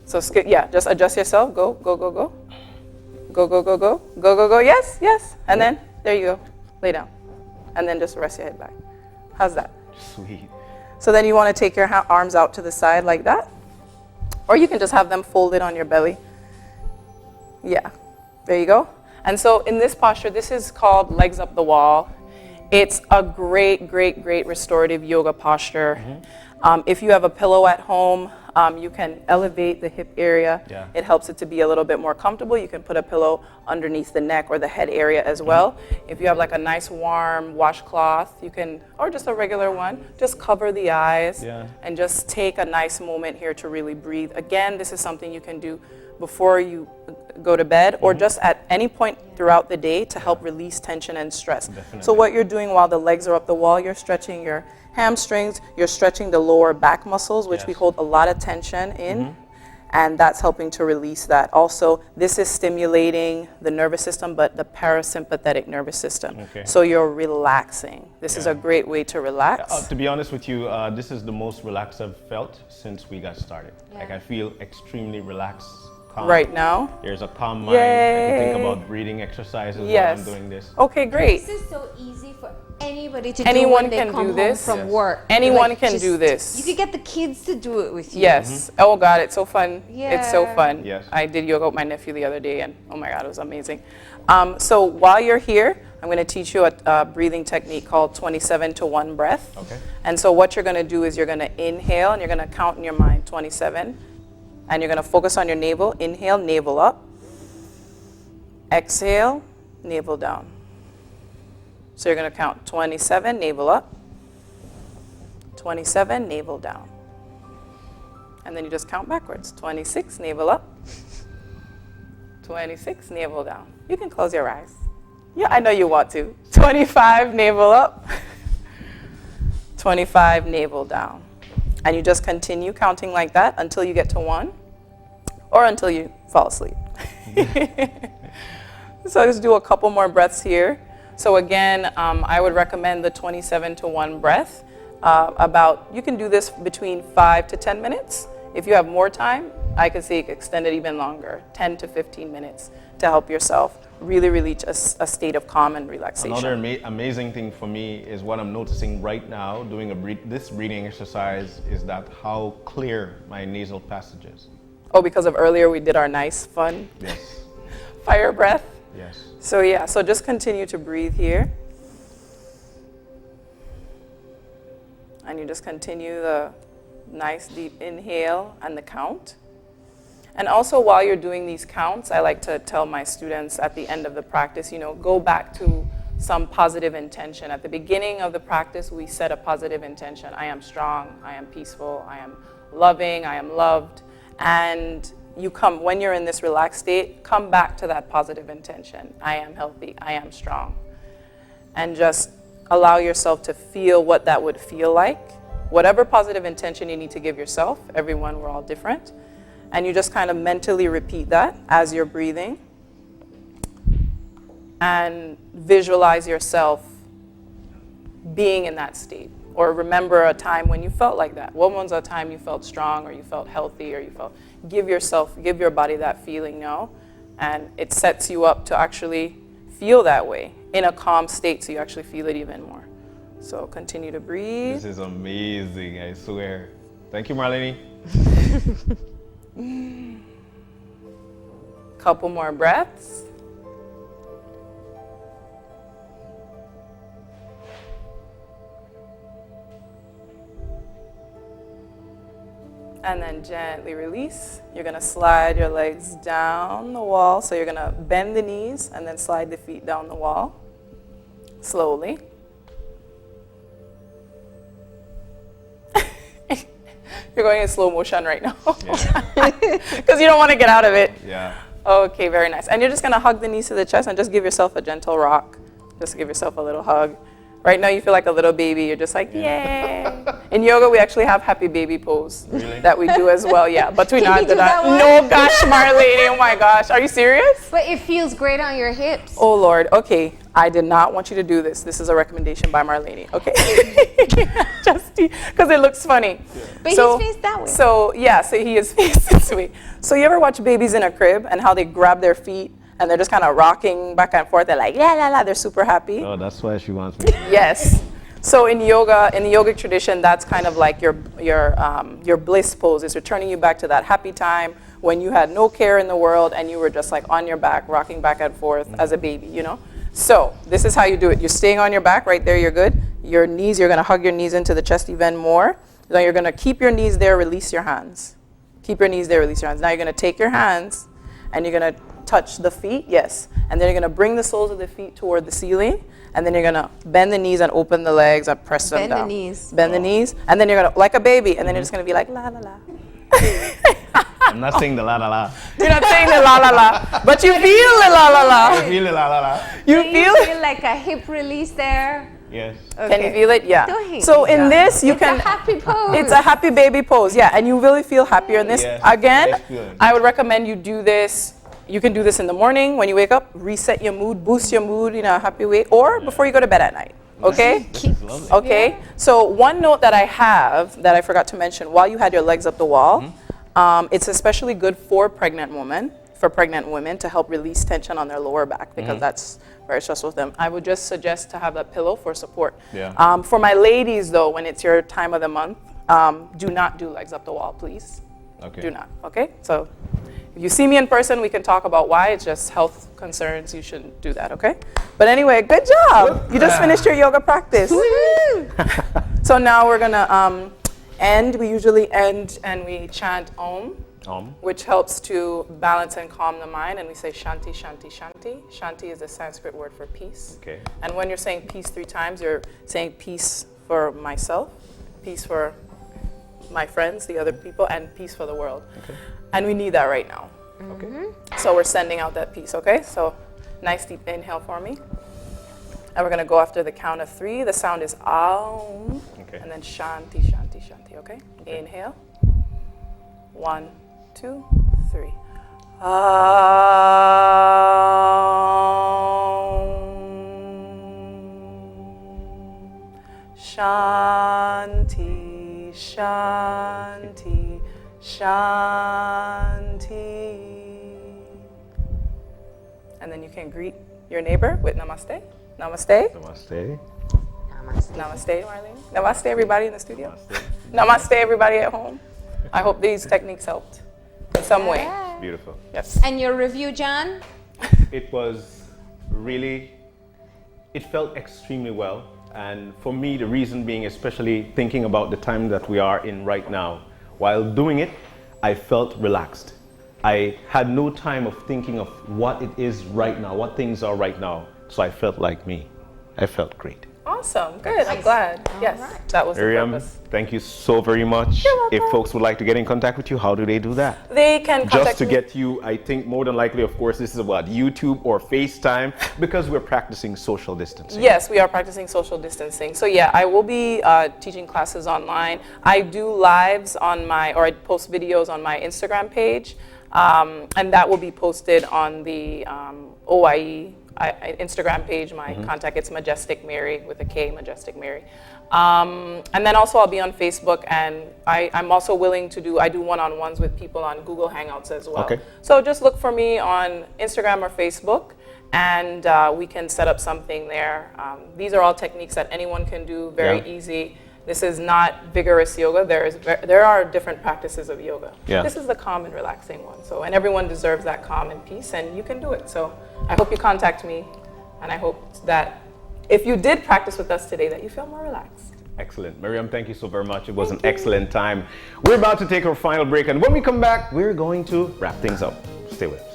So yeah, just adjust yourself. Go, go, go, go. Go, go, go, go. Go, go, go. Yes, yes. And then, there you go. Lay down. And then just rest your head back. How's that? Sweet. So then you want to take your arms out to the side like that. Or you can just have them folded on your belly. Yeah. There you go. And so in this posture, this is called legs up the wall. It's a great, great, great restorative yoga posture. If you have a pillow at home, you can elevate the hip area. Yeah. It helps it to be a little bit more comfortable. You can put a pillow underneath the neck or the head area as well. If you have like a nice warm washcloth, you can, or just a regular one, just cover the eyes and just take a nice moment here to really breathe. Again, this is something you can do before you go to bed or just at any point throughout the day to help release tension and stress. So what you're doing while the legs are up the wall, you're stretching your hamstrings, you're stretching the lower back muscles, which we hold a lot of tension in, and that's helping to release that. Also, this is stimulating the nervous system, but the parasympathetic nervous system. Okay. So you're relaxing. This is a great way to relax. To be honest with you, this is the most relaxed I've felt since we got started. Like I feel extremely relaxed. Calm. Right now? There's a calm mind. I can think about breathing exercises while I'm doing this. Okay, great. This is so easy for anybody to Anyone do when they can come do home this. from work. Anyone Like, can do this. You could get the kids to do it with you. Yes. Oh God, it's so fun. It's so Yeah. fun. Yes. I did yoga with my nephew the other day, and oh my God, it was amazing. So while you're here, I'm going to teach you a breathing technique called 27 to 1 breath. Okay. And so what you're going to do is you're going to inhale, and you're going to count in your mind 27. And you're going to focus on your navel. Inhale, navel up. Exhale, navel down. So you're going to count 27, navel up. 27, navel down. And then you just count backwards. 26, navel up. 26, navel down. You can close your eyes. Yeah, I know you want to. 25, navel up. 25, navel down. And you just continue counting like that until you get to 1 or until you fall asleep. So let's do a couple more breaths here. So again, I would recommend the 27 to 1 breath. You can do this between 5 to 10 minutes. If you have more time, I could say extend it even longer, 10 to 15 minutes to help yourself really reach a state of calm and relaxation. Another amazing thing for me is what I'm noticing right now doing this breathing exercise is that how clear my nasal passage is. Oh, because of earlier we did our nice, fun Yes. fire breath? Yes. So yeah, so just continue to breathe here. And you just continue the nice deep inhale and the count. And also while you're doing these counts, I like to tell my students at the end of the practice, go back to some positive intention. At the beginning of the practice, we set a positive intention. I am strong, I am peaceful, I am loving, I am loved. And when you're in this relaxed state, come back to that positive intention. I am healthy, I am strong. And just allow yourself to feel what that would feel like. Whatever positive intention you need to give yourself, everyone, we're all different. And you just kind of mentally repeat that as you're breathing. And visualize yourself being in that state. Or remember a time when you felt like that. What was a time you felt strong or you felt healthy or you felt, give your body that feeling now. And it sets you up to actually feel that way in a calm state so you actually feel it even more. So continue to breathe. This is amazing, I swear. Thank you, Marlene. Couple more breaths. And then gently release. You're gonna slide your legs down the wall. So you're gonna bend the knees and then slide the feet down the wall. Slowly. You're going in slow motion right now. Because you don't want to get out of it. Yeah. Okay, very nice. And you're just gonna hug the knees to the chest and just give yourself a gentle rock. Just give yourself a little hug. Right now you feel like a little baby. You're just like, yay. In yoga, we actually have happy baby pose that we do as well. Yeah, but we Can not you do do that. that one? No, gosh, Marlene. Oh my gosh. Are you serious? But it feels great on your hips. Oh Lord. Okay. I did not want you to do this. This is a recommendation by Marlene. Okay. Just because it looks funny. But he's faced that way. So yeah, so he is faced this way. So you ever watch babies in a crib and how they grab their feet and they're just kind of rocking back and forth? They're like, la la la. They're super happy. Oh, that's why she wants me. Yes. So in the yogic tradition, that's kind of like your bliss pose. Is returning you back to that happy time when you had no care in the world and you were just like on your back, rocking back and forth as a baby, So this is how you do it. You're staying on your back, right there, you're good. Your knees, you're gonna hug your knees into the chest even more. Then you're gonna keep your knees there, release your hands. Keep your knees there, release your hands. Now you're gonna take your hands and you're gonna touch the feet, yes. And then you're gonna bring the soles of the feet toward the ceiling. And then you're gonna bend the knees and open the legs and press them down. Bend the knees. Bend the knees. And then you're gonna, like a baby, and then you're just gonna be like, la la la. I'm not saying the la la la. You're not saying the la la la, but you feel the la la la. I feel the la la la. You Do feel you feel like a hip release there? Yes. Can you feel it? Yeah. Don't hate So me, in God. this, you It's can. a happy pose. It's a happy baby pose, yeah. And you really feel happier in this. Yes, Again, nice feeling. I would recommend you do this. You can do this in the morning when you wake up, reset your mood, boost your mood in a happy way, or before you go to bed at night. Okay? This is lovely. Okay. So one note that I have that I forgot to mention while you had your legs up the wall, it's especially good for pregnant women to help release tension on their lower back because that's very stressful with them. I would just suggest to have that pillow for support. Yeah. For my ladies though, when it's your time of the month, do not do legs up the wall, please. Okay. Do not. Okay. So if you see me in person, we can talk about why. It's just health concerns. You shouldn't do that, okay? But anyway, good job. You just finished your yoga practice. So now we're gonna end. We usually end and we chant Om, which helps to balance and calm the mind. And we say Shanti, Shanti, Shanti. Shanti is a Sanskrit word for peace. Okay. And when you're saying peace 3 times, you're saying peace for myself, peace for my friends, the other people, and peace for the world. Okay. And we need that right now. Okay. So we're sending out that peace, okay? So nice deep inhale for me. And we're gonna go after the count of 3. The sound is Aum. Okay. And then Shanti, Shanti, Shanti, okay? Inhale. 1, 2, 3. Shanti, Shanti, Shanti. And then you can greet your neighbor with Namaste. Namaste. Namaste. Namaste, Marlene. Namaste, everybody in the studio. Namaste, everybody at home. I hope these techniques helped in some way. Beautiful. Yes. And your review, John? It was really, it felt extremely well. And for me, the reason being, especially thinking about the time that we are in right now, while doing it, I felt relaxed. I had no time of thinking of what it is right now, what things are right now. So I felt like me. I felt great. Awesome. Good. I'm glad. Yes. That was the Miriam, purpose. thank you so very much. You're welcome. If folks would like to get in contact with you, how do they do that? They can contact Just to me. get you, I think more than likely, of course, this is about YouTube or FaceTime because we're practicing social distancing. Yes, we are practicing social distancing. So yeah, I will be teaching classes online. I do lives on my, or I post videos on my Instagram page, and that will be posted on the OIE Instagram page. My contact, it's Majestic Mary with a K, Majestic Mary. And then also I'll be on Facebook, and I'm also willing to do, I do one-on-ones with people on Google Hangouts as well. Okay. So just look for me on Instagram or Facebook, and we can set up something there. These are all techniques that anyone can do, very easy. This is not vigorous yoga. There are different practices of yoga. Yeah. This is the calm and relaxing one. So, and everyone deserves that calm and peace, and you can do it. So I hope you contact me, and I hope that if you did practice with us today, that you feel more relaxed. Excellent. Miriam, thank you so very much. It was an excellent time. We're about to take our final break, and when we come back, we're going to wrap things up. Stay with us.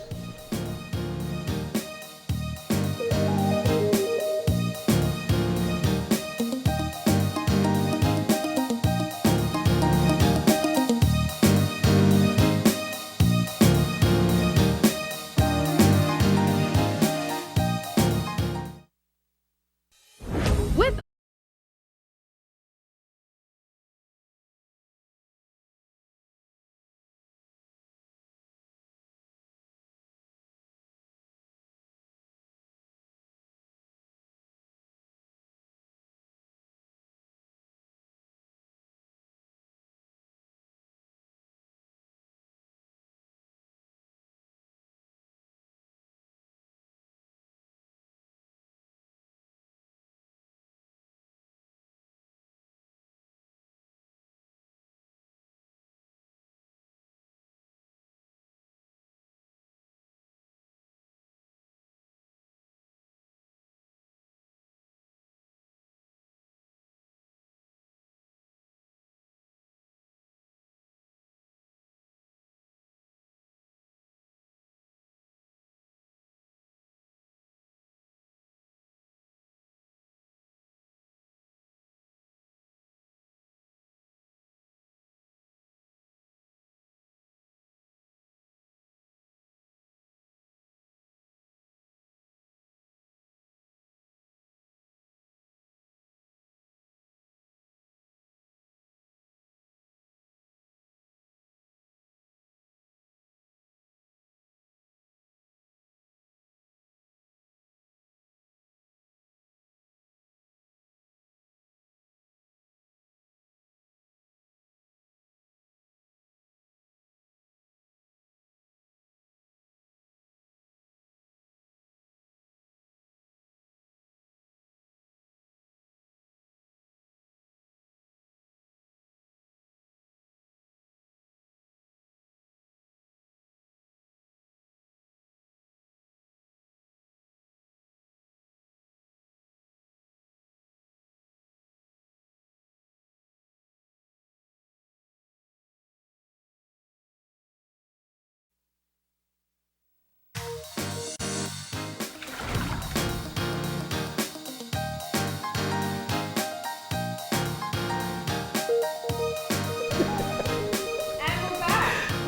With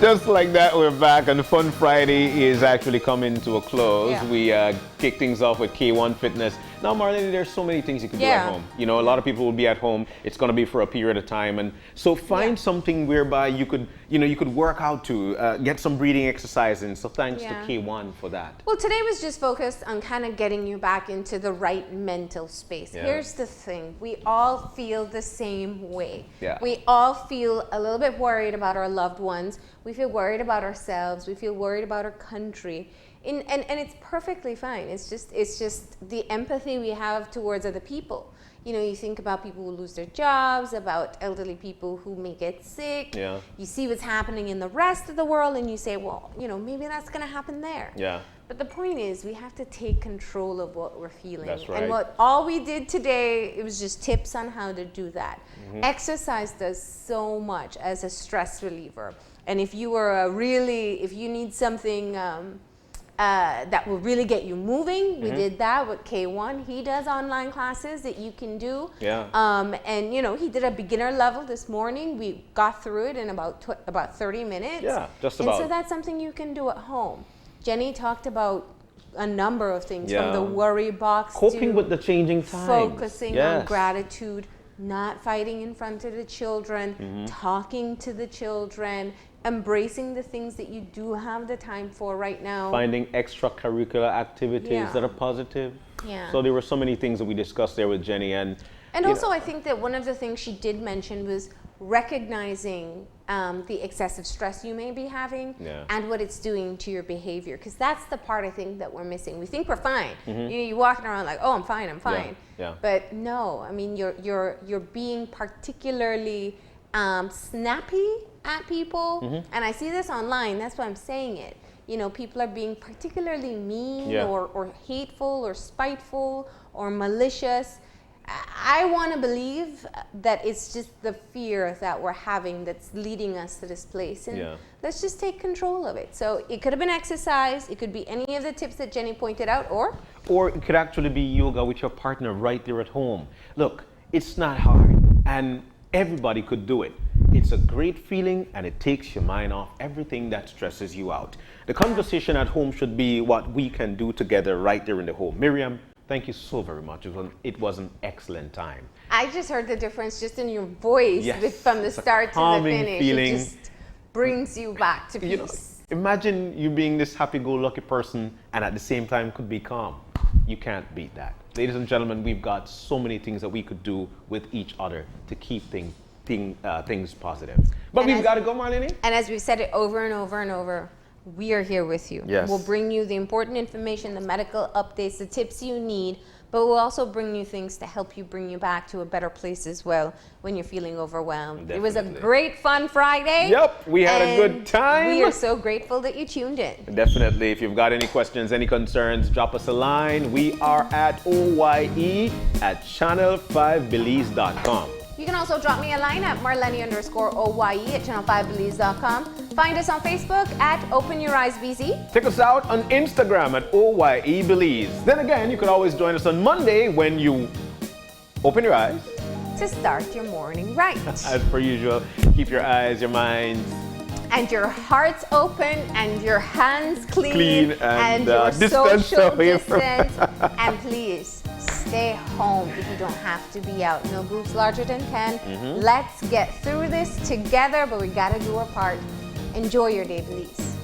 Just like that, we're back, and Fun Friday is actually coming to a close. Yeah. We kick things off with K1 Fitness. Now, Marlene, there's so many things you can do Yeah. at home. You know, a lot of people will be at home. It's going to be for a period of time, and so find something whereby you could, you could work out to get some breathing exercise in. So thanks Yeah. to K1 for that. Well, today was just focused on kind of getting you back into the right mental space. Yeah. Here's the thing. We all feel the same way. Yeah. We all feel a little bit worried about our loved ones. We feel worried about ourselves. We feel worried about our country. And it's perfectly fine. It's just the empathy we have towards other people. You know, you think about people who lose their jobs, about elderly people who may get sick. Yeah. You see what's happening in the rest of the world and you say, well, maybe that's going to happen there. Yeah. But the point is, we have to take control of what we're feeling. That's right. And all we did today, it was just tips on how to do that. Exercise does so much as a stress reliever. And if you need something that will really get you moving, we did that with K1. He does online classes that you can do. Yeah. And he did a beginner level this morning. We got through it in about 30 minutes. Yeah, just And about. so that's something you can do at home. Jenny talked about a number of things, Yeah. from the worry box Coping to with the changing times. focusing Yes. on gratitude, not fighting in front of the children, talking to the children, embracing the things that you do have the time for right now. Finding extracurricular activities Yeah. that are positive. Yeah. So there were so many things that we discussed there with Jenny, and And you also, know, I think that one of the things she did mention was recognizing the excessive stress you may be having Yeah. and what it's doing to your behavior. Because that's the part I think that we're missing. We think we're fine. You're walking around like, oh, I'm fine. yeah. But no, I mean, you're being particularly snappy at people. And I see this online. That's why I'm saying it. People are being particularly mean Yeah. or hateful or spiteful or malicious. I want to believe that it's just the fear that we're having that's leading us to this place. And Yeah. let's just take control of it. So it could have been exercise. It could be any of the tips that Jenny pointed out, or it could actually be yoga with your partner right there at home. Look, it's not hard, and everybody could do it. It's a great feeling, and it takes your mind off everything that stresses you out. The conversation at home should be what we can do together right there in the home. Miriam, thank you so very much. It was an excellent time. I just heard the difference just in your voice Yes, from the it's a start to the calming finish. feeling. It just brings you back to You know, peace. imagine you being this happy-go-lucky person and at the same time could be calm. You can't beat that. Ladies and gentlemen, we've got so many things that we could do with each other to keep things positive. But we've got to go, Marlene. And as we've said it over and over and over, we are here with you. Yes. We'll bring you the important information, the medical updates, the tips you need, but we'll also bring you things to help you bring you back to a better place as well when you're feeling overwhelmed. It was a Definitely. great, fun Friday. Yep, we had a good and time. We are so grateful that you tuned in. Definitely. If you've got any questions, any concerns, drop us a line. We are at OYE@channel5belize.com. You can also drop me a line at Marlene_OYE at channel5belize.com. Find us on Facebook at Open Your Eyes BZ. Check us out on Instagram at OYE Belize. Then again, you can always join us on Monday when you open your eyes. To start your morning right. As per usual, keep your eyes, your minds And your heart's open and your hands clean, Clean and, your distance social away from- distance. And please stay home if you don't have to be out. No groups larger than 10. Let's get through this together, but we got to do our part. Enjoy your day, Belize.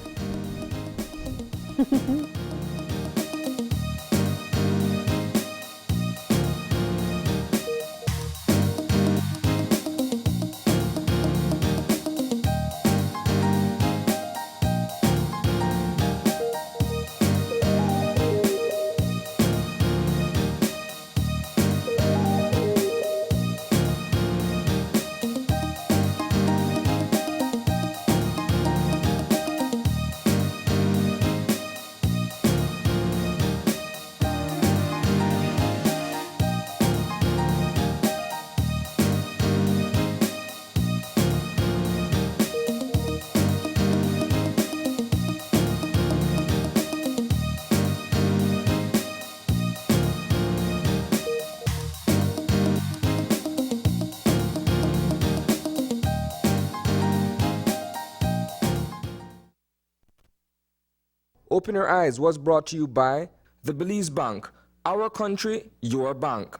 Open Your Eyes was brought to you by the Belize Bank, Our country, your bank.